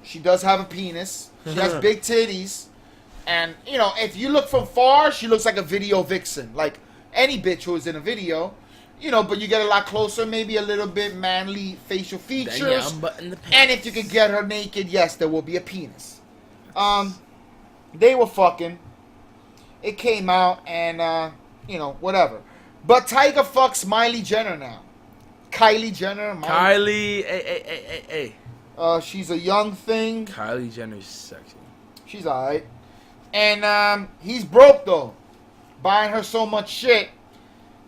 [SPEAKER 1] She does have a penis. She has big titties. And, you know, if you look from far, she looks like a video vixen. Like any bitch who is in a video. You know, but you get a lot closer, maybe a little bit manly facial features. And if you can get her naked, yes, there will be a penis. They were fucking. It came out and, you know, whatever. But Tyga fucks Kylie Jenner now. Kylie Jenner.
[SPEAKER 2] Kylie, hey.
[SPEAKER 1] She's a young thing.
[SPEAKER 2] Kylie Jenner's sexy.
[SPEAKER 1] She's alright. And he's broke though. Buying her so much shit,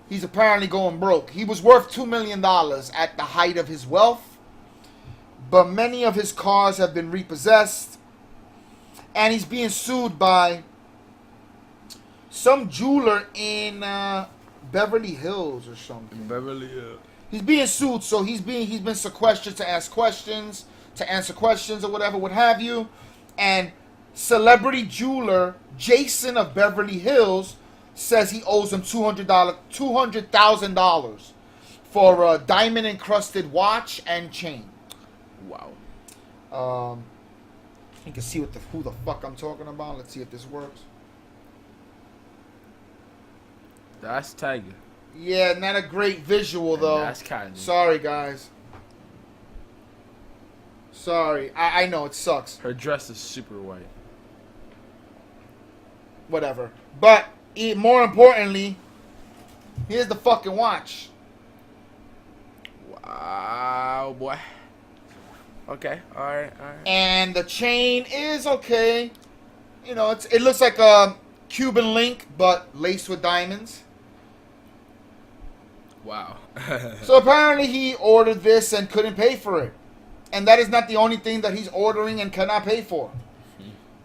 [SPEAKER 1] he's apparently going broke. He was worth $2 million at the height of his wealth. But many of his cars have been repossessed. And he's being sued by some jeweler in Beverly Hills or something.
[SPEAKER 2] Beverly Hills.
[SPEAKER 1] He's being sued, so he's been sequestered to ask questions, to answer questions or whatever, what have you. And celebrity jeweler Jason of Beverly Hills says he owes him $200,000 for a diamond encrusted watch and chain.
[SPEAKER 2] Wow.
[SPEAKER 1] You can see who the fuck I'm talking about. Let's see if this works.
[SPEAKER 2] That's Tyga.
[SPEAKER 1] Yeah, not a great visual though.
[SPEAKER 2] That's Kylie.
[SPEAKER 1] Sorry, guys. Sorry, I know it sucks.
[SPEAKER 2] Her dress is super white.
[SPEAKER 1] Whatever. But more importantly, here's the fucking watch.
[SPEAKER 2] Wow, boy. Okay, all right.
[SPEAKER 1] And the chain is okay. You know, it looks like a Cuban link, but laced with diamonds.
[SPEAKER 2] Wow.
[SPEAKER 1] So apparently he ordered this and couldn't pay for it. And that is not the only thing that he's ordering and cannot pay for.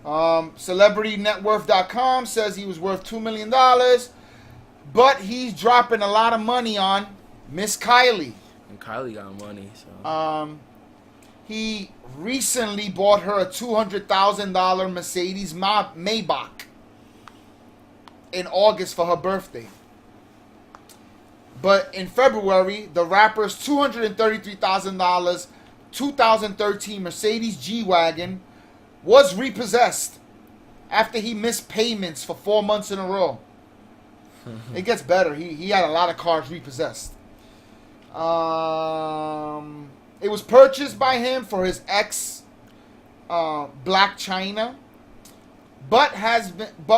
[SPEAKER 1] CelebrityNetWorth.com says he was worth $2 million. But he's dropping a lot of money on Miss Kylie.
[SPEAKER 2] And Kylie got money, so.
[SPEAKER 1] He recently bought her a $200,000 Mercedes Maybach in August for her birthday. But in February, the rapper's $233,000 2013 Mercedes G-Wagon was repossessed after he missed payments for 4 months in a row. It gets better. He had a lot of cars repossessed. It was purchased by him for his ex, Black China, but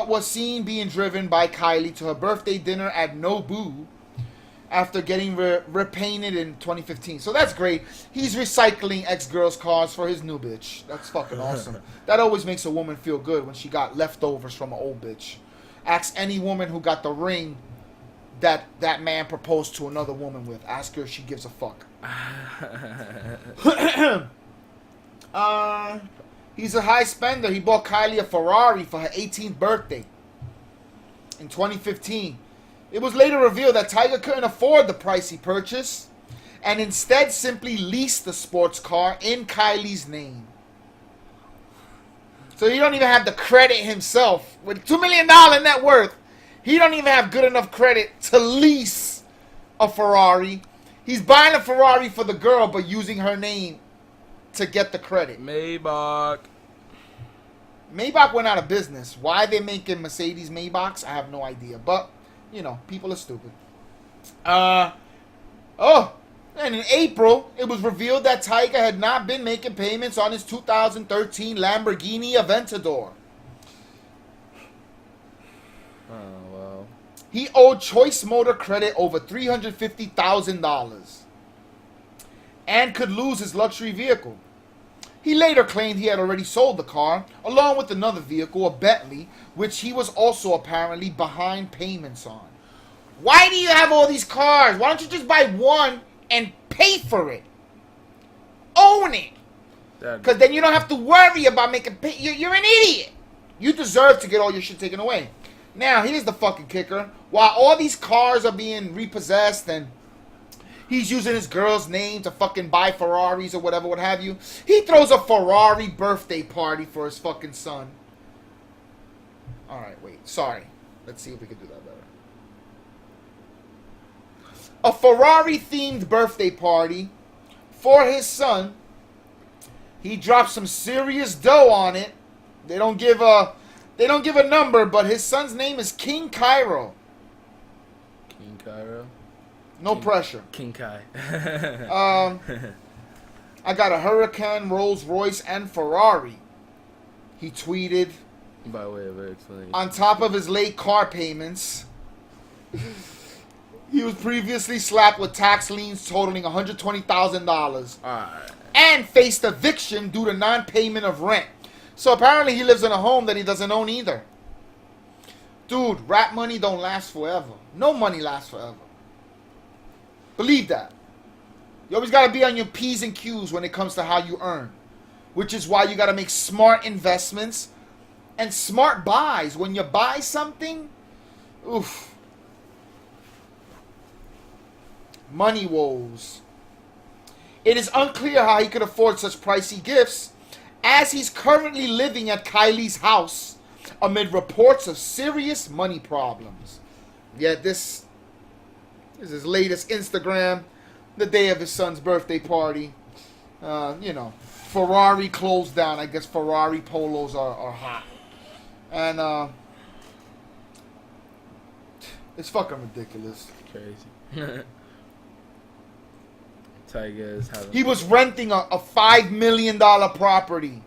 [SPEAKER 1] was seen being driven by Kylie to her birthday dinner at Nobu after getting repainted in 2015. So that's great. He's recycling ex-girls' cars for his new bitch. That's fucking awesome. That always makes a woman feel good when she got leftovers from an old bitch. Ask any woman who got the ring that man proposed to another woman with. Ask her if she gives a fuck. He's a high spender. He bought Kylie a Ferrari for her 18th birthday. in 2015. It was later revealed that Tyga couldn't afford the pricey purchase and instead simply leased the sports car in Kylie's name. So he don't even have the credit himself. With $2 million net worth, he don't even have good enough credit to lease a Ferrari. He's buying a Ferrari for the girl, but using her name to get the credit.
[SPEAKER 2] Maybach
[SPEAKER 1] went out of business. Why they making Mercedes Maybachs, I have no idea. But, you know, people are stupid. And in April, it was revealed that Tyga had not been making payments on his 2013 Lamborghini Aventador.
[SPEAKER 2] Oh, wow.
[SPEAKER 1] He owed Choice Motor Credit over $350,000 and could lose his luxury vehicle. He later claimed he had already sold the car, along with another vehicle, a Bentley, which he was also apparently behind payments on. Why do you have all these cars? Why don't you just buy one and pay for it? Own it. Because then you don't have to worry about making pay. You're an idiot. You deserve to get all your shit taken away. Now, here's the fucking kicker. While all these cars are being repossessed and he's using his girl's name to fucking buy Ferraris or whatever, what have you, he throws a Ferrari birthday party for his fucking son. Alright, wait. Sorry. Let's see if we can do that better. A Ferrari-themed birthday party for his son. He dropped some serious dough on it. They don't give a number, but his son's name is King Cairo.
[SPEAKER 2] King Cairo?
[SPEAKER 1] No pressure.
[SPEAKER 2] King Kai.
[SPEAKER 1] I got a Huracan, Rolls Royce, and Ferrari. He tweeted.
[SPEAKER 2] By way of explanation.
[SPEAKER 1] On top of his late car payments. He was previously slapped with tax liens totaling $120,000.
[SPEAKER 2] Alright.
[SPEAKER 1] And faced eviction due to non-payment of rent. So apparently he lives in a home that he doesn't own either. Dude, rap money don't last forever. No money lasts forever. Believe that. You always got to be on your P's and Q's when it comes to how you earn. Which is why you got to make smart investments and smart buys. When you buy something, oof. Money woes. It is unclear how he could afford such pricey gifts, as he's currently living at Kylie's house amid reports of serious money problems. Yet this is his latest Instagram, the day of his son's birthday party. Ferrari closed down. I guess Ferrari polos are hot. And it's fucking ridiculous.
[SPEAKER 2] Crazy. Tyga is having...
[SPEAKER 1] He was renting a $5 million property.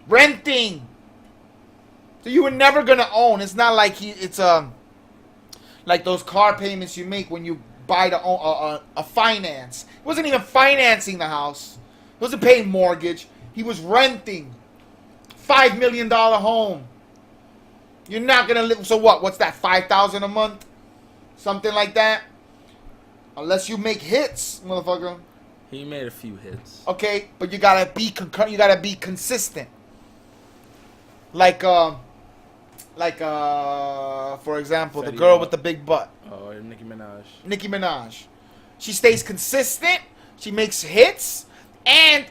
[SPEAKER 1] Renting. So you were never gonna own. It's not like it's like those car payments you make when you buy a finance. He wasn't even financing the house. He wasn't paying mortgage. He was renting $5 million home. You're not gonna live. So what? What's that? $5,000 a month? Something like that. Unless you make hits, motherfucker.
[SPEAKER 2] He made a few hits.
[SPEAKER 1] Okay, but you gotta be consistent. Like for example,
[SPEAKER 2] Fetty
[SPEAKER 1] the girl
[SPEAKER 2] Wap.
[SPEAKER 1] with the big butt.
[SPEAKER 2] Oh, Nicki Minaj.
[SPEAKER 1] Nicki Minaj. She stays consistent. She makes hits, and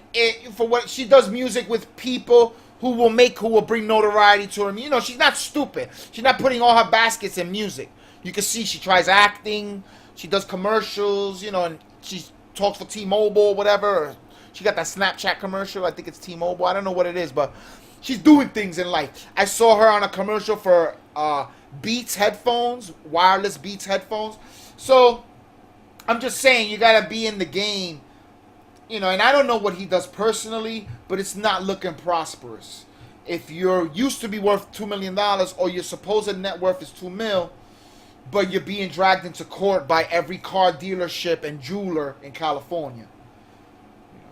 [SPEAKER 1] for what she does, music with people who will bring notoriety to her. You know, she's not stupid. She's not putting all her baskets in music. You can see she tries acting. She does commercials, and she talks for T-Mobile, whatever. She got that Snapchat commercial. I think it's T-Mobile. I don't know what it is, but she's doing things in life. I saw her on a commercial for Beats headphones, wireless Beats headphones. So I'm just saying, you got to be in the game, and I don't know what he does personally, but it's not looking prosperous. If you're used to be worth $2 million or your supposed net worth is $2 million, but you're being dragged into court by every car dealership and jeweler in California.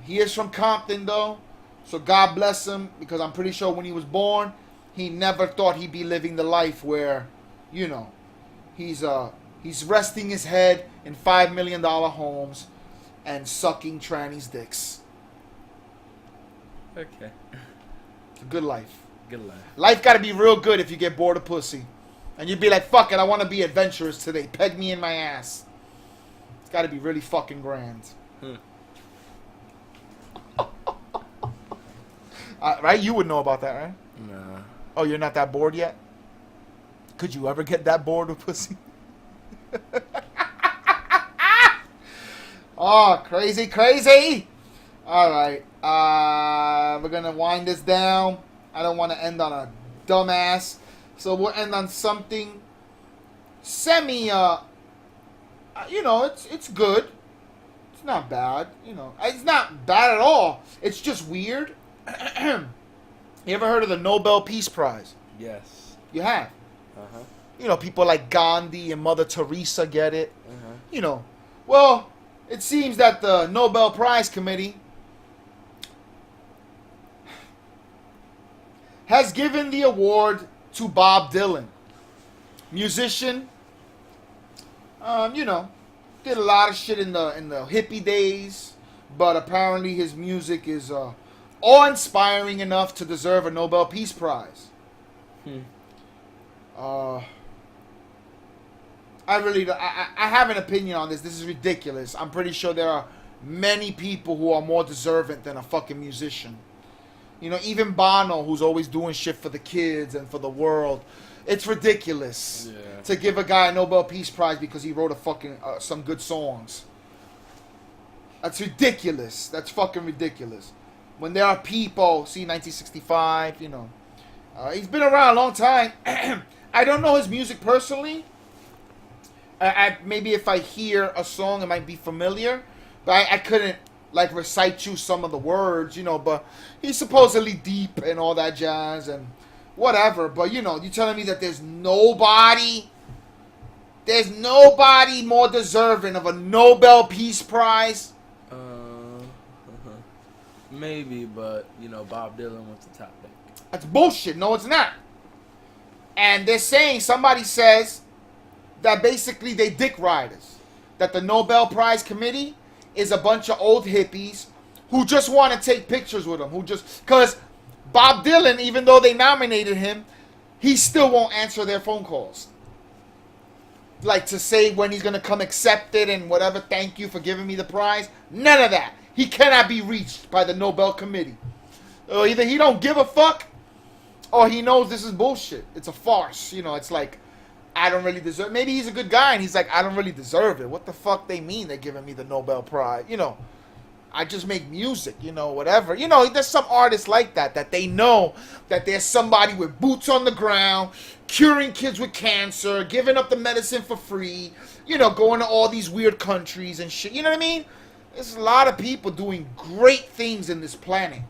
[SPEAKER 1] He is from Compton, though, so God bless him, because I'm pretty sure when he was born, he never thought he'd be living the life where, he's resting his head in $5 million homes and sucking trannies' dicks.
[SPEAKER 2] Okay.
[SPEAKER 1] It's a good life.
[SPEAKER 2] Good life.
[SPEAKER 1] Life got to be real good if you get bored of pussy. And you'd be like, fuck it, I want to be adventurous today. Peg me in my ass. It's got to be really fucking grand. Right? You would know about that, right?
[SPEAKER 2] Nah.
[SPEAKER 1] Oh, you're not that bored yet? Could you ever get that bored with pussy? Oh, crazy, crazy. All right. We're going to wind this down. I don't want to end on a dumbass. So we'll end on something semi, it's good. It's not bad. It's not bad at all. It's just weird. You ever heard of the Nobel Peace Prize?
[SPEAKER 2] Yes.
[SPEAKER 1] You have?
[SPEAKER 2] Uh-huh.
[SPEAKER 1] People like Gandhi and Mother Teresa get it.
[SPEAKER 2] Uh-huh.
[SPEAKER 1] Well, it seems that the Nobel Prize Committee has given the award to Bob Dylan. Musician, did a lot of shit in the hippie days, but apparently his music is awe-inspiring enough to deserve a Nobel Peace Prize. I have an opinion on this. This is ridiculous. I'm pretty sure there are many people who are more deserving than a fucking musician. Even Bono, who's always doing shit for the kids and for the world. It's ridiculous to give a guy a Nobel Peace Prize because he wrote a fucking some good songs. That's ridiculous. That's fucking ridiculous. When there are people, see 1965, he's been around a long time. I don't know his music personally. Maybe if I hear a song, it might be familiar. But I couldn't, recite you some of the words, But he's supposedly deep and all that jazz and whatever. But, you're telling me that there's nobody more deserving of a Nobel Peace Prize?
[SPEAKER 2] Maybe, but, Bob Dylan was the top pick.
[SPEAKER 1] That's bullshit. No, it's not. And they're saying, somebody says that basically they dick riders. That the Nobel Prize Committee is a bunch of old hippies who just want to take pictures with him. Because Bob Dylan, even though they nominated him, he still won't answer their phone calls. To say when he's going to come accept it and whatever, thank you for giving me the prize. None of that. He cannot be reached by the Nobel Committee. Either he don't give a fuck or he knows this is bullshit. It's a farce. It's like, I don't really deserve. Maybe he's a good guy and he's like, I don't really deserve it. What the fuck they mean they're giving me the Nobel Prize? I just make music, whatever. There's some artists like that they know that there's somebody with boots on the ground, curing kids with cancer, giving up the medicine for free, going to all these weird countries and shit. You know what I mean? There's a lot of people doing great things in this planet.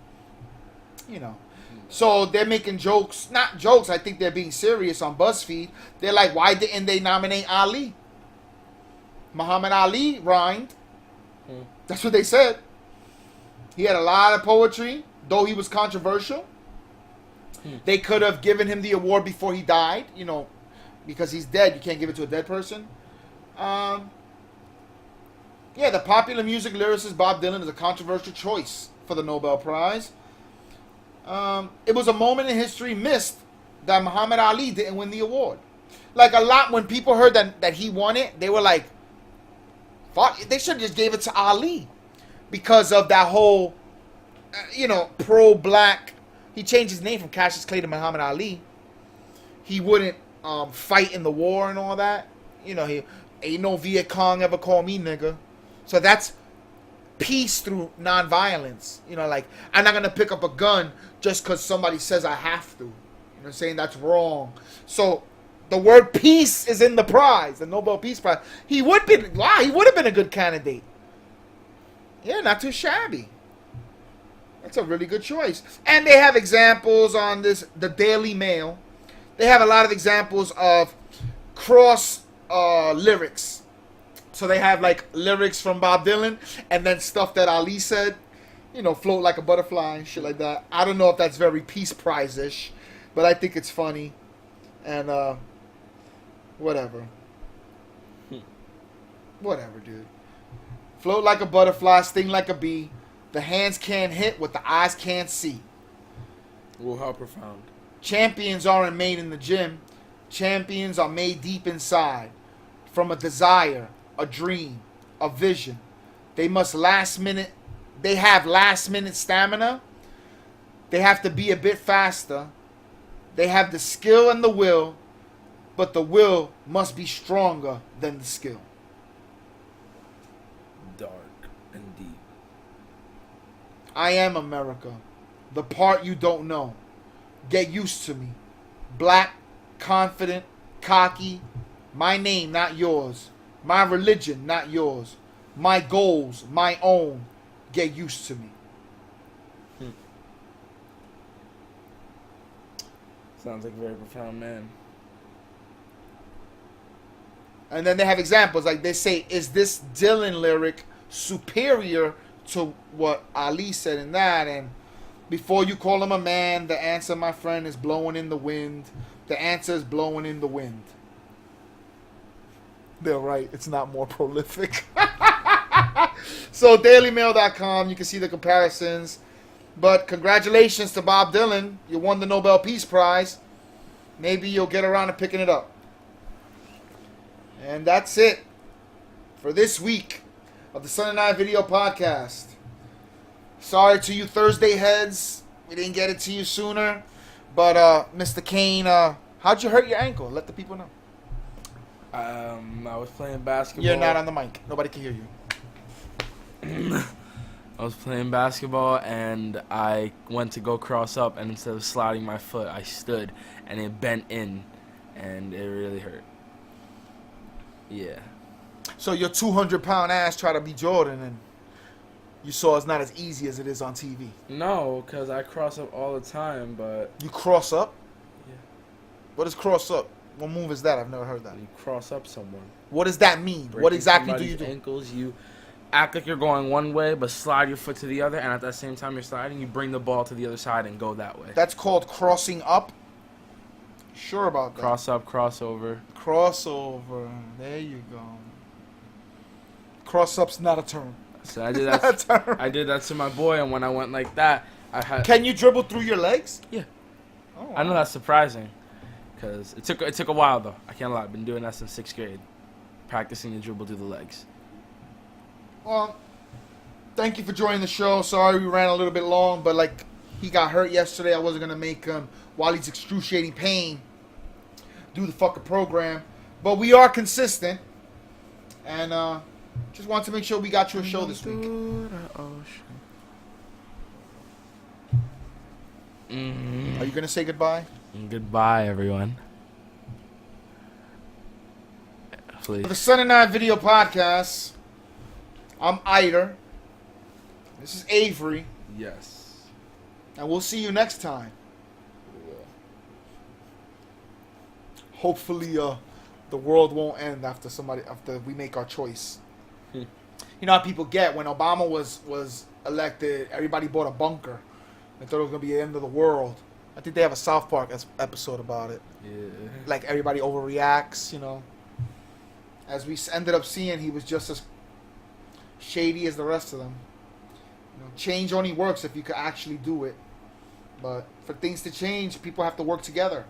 [SPEAKER 1] So they're making jokes. Not jokes, I think they're being serious on BuzzFeed. They're like, why didn't they nominate Ali? Muhammad Ali rhymed. That's what they said. He had a lot of poetry, though he was controversial. They could have given him the award before he died, because he's dead. You can't give it to a dead person. The popular music lyricist Bob Dylan is a controversial choice for the Nobel Prize. It was a moment in history missed that Muhammad Ali didn't win the award. A lot, when people heard that he won it, they were like, fuck, they should have just gave it to Ali. Because of that whole, pro-black. He changed his name from Cassius Clay to Muhammad Ali. He wouldn't fight in the war and all that. He ain't no Viet Cong ever call me nigga. So that's peace through nonviolence. I'm not going to pick up a gun just because somebody says I have to. Saying that's wrong. So the word peace is in the prize, the Nobel Peace Prize. He would have been a good candidate. Yeah, not too shabby. That's a really good choice. And they have examples on the Daily Mail. They have a lot of examples of cross lyrics. So they have lyrics from Bob Dylan and then stuff that Ali said. Float like a butterfly and shit like that. I don't know if that's very Peace Prize-ish, but I think it's funny. And whatever. Whatever, dude. Float like a butterfly, sting like a bee. The hands can't hit what the eyes can't see.
[SPEAKER 2] Well, how profound.
[SPEAKER 1] Champions aren't made in the gym. Champions are made deep inside from a desire, a dream, a vision. They have last minute stamina. They have to be a bit faster. They have the skill and the will, but the will must be stronger than the skill.
[SPEAKER 2] Dark and deep.
[SPEAKER 1] I am America, the part you don't know. Get used to me. Black, confident, cocky. My name, not yours. My religion, not yours. My goals, my own. Get used to me.
[SPEAKER 2] Sounds like a very profound man.
[SPEAKER 1] And then they have examples, like they say, is this Dylan lyric superior to what Ali said in that? And before you call him a man, the answer, my friend, is blowing in the wind. The answer is blowing in the wind. They're right. It's not more prolific. So dailymail.com, you can see the comparisons. But congratulations to Bob Dylan. You won the Nobel Peace Prize. Maybe you'll get around to picking it up. And that's it for this week of the Sunday Night Video Podcast. Sorry to you Thursday heads. We didn't get it to you sooner. But, Mr. Kane, how'd you hurt your ankle? Let the people know.
[SPEAKER 2] I was playing basketball.
[SPEAKER 1] You're not on the mic. Nobody can hear you.
[SPEAKER 2] I was playing basketball, and I went to go cross up, and instead of sliding my foot, I stood, and it bent in, and it really hurt. Yeah.
[SPEAKER 1] So your 200-pound ass tried to be Jordan, and you saw it's not as easy as it is on TV.
[SPEAKER 2] No, because I cross up all the time, but...
[SPEAKER 1] You cross up?
[SPEAKER 2] Yeah.
[SPEAKER 1] What is cross up? What move is that? I've never heard that.
[SPEAKER 2] You cross up someone.
[SPEAKER 1] What does that mean?
[SPEAKER 2] Breaking
[SPEAKER 1] What exactly do you do?
[SPEAKER 2] Ankles, you act like you're going one way, but slide your foot to the other, and at that same time you're sliding, you bring the ball to the other side and go that way.
[SPEAKER 1] That's called crossing up? Sure about that.
[SPEAKER 2] Cross up, crossover.
[SPEAKER 1] Crossover. There you go. Cross up's not a term.
[SPEAKER 2] So I did that. I did that to my boy, and when I went like that, I had.
[SPEAKER 1] Can you dribble through your legs?
[SPEAKER 2] Yeah.
[SPEAKER 1] Oh, wow.
[SPEAKER 2] I know that's surprising, because it took a while though. I can't lie. I've been doing that since 6th grade, practicing the dribble through the legs.
[SPEAKER 1] Well, thank you for joining the show. Sorry we ran a little bit long, but like he got hurt yesterday, I wasn't gonna make him while he's excruciating pain do the fucking program. But we are consistent, and just want to make sure we got you a show this week. Are you gonna say goodbye?
[SPEAKER 2] Goodbye, everyone. Please.
[SPEAKER 1] For the Sunday Night Video Podcast, I'm Eider. This is Avery.
[SPEAKER 2] Yes.
[SPEAKER 1] And we'll see you next time. Hopefully, the world won't end after we make our choice. You know how people get when Obama was elected, everybody bought a bunker. They thought it was gonna be the end of the world. I think they have a South Park episode about it.
[SPEAKER 2] Yeah.
[SPEAKER 1] Like everybody overreacts, you know. As we ended up seeing, he was just as shady as the rest of them. You know, change only works if you can actually do it. But for things to change, people have to work together.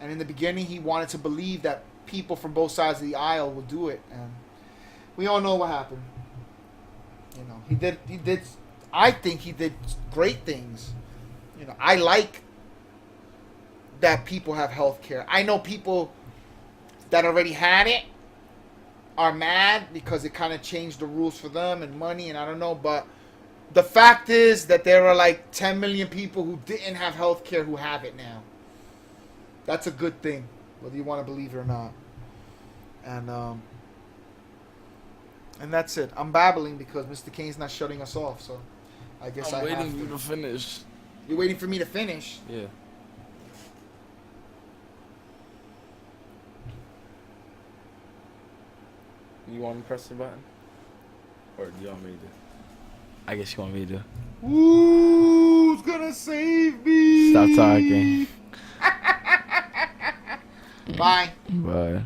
[SPEAKER 1] And in the beginning, he wanted to believe that people from both sides of the aisle would do it, and we all know what happened. You know, he did. I think he did great things. You know, I like that people have health care. I know people that already had it are mad because it kind of changed the rules for them and money, and I don't know, but the fact is that there are like 10 million people who didn't have health care who have it now. That's a good thing, whether you want to believe it or not. And that's it. I'm babbling because Mr. Kane's not shutting us off, so I guess
[SPEAKER 2] I'm
[SPEAKER 1] I have
[SPEAKER 2] waiting
[SPEAKER 1] to.
[SPEAKER 2] for you to finish.
[SPEAKER 1] You're waiting for me to finish?
[SPEAKER 2] Yeah. You want me to press the button? Or do you want me to? I guess you want me to.
[SPEAKER 1] Who's gonna save me?
[SPEAKER 2] Stop talking.
[SPEAKER 1] Bye.
[SPEAKER 2] Bye.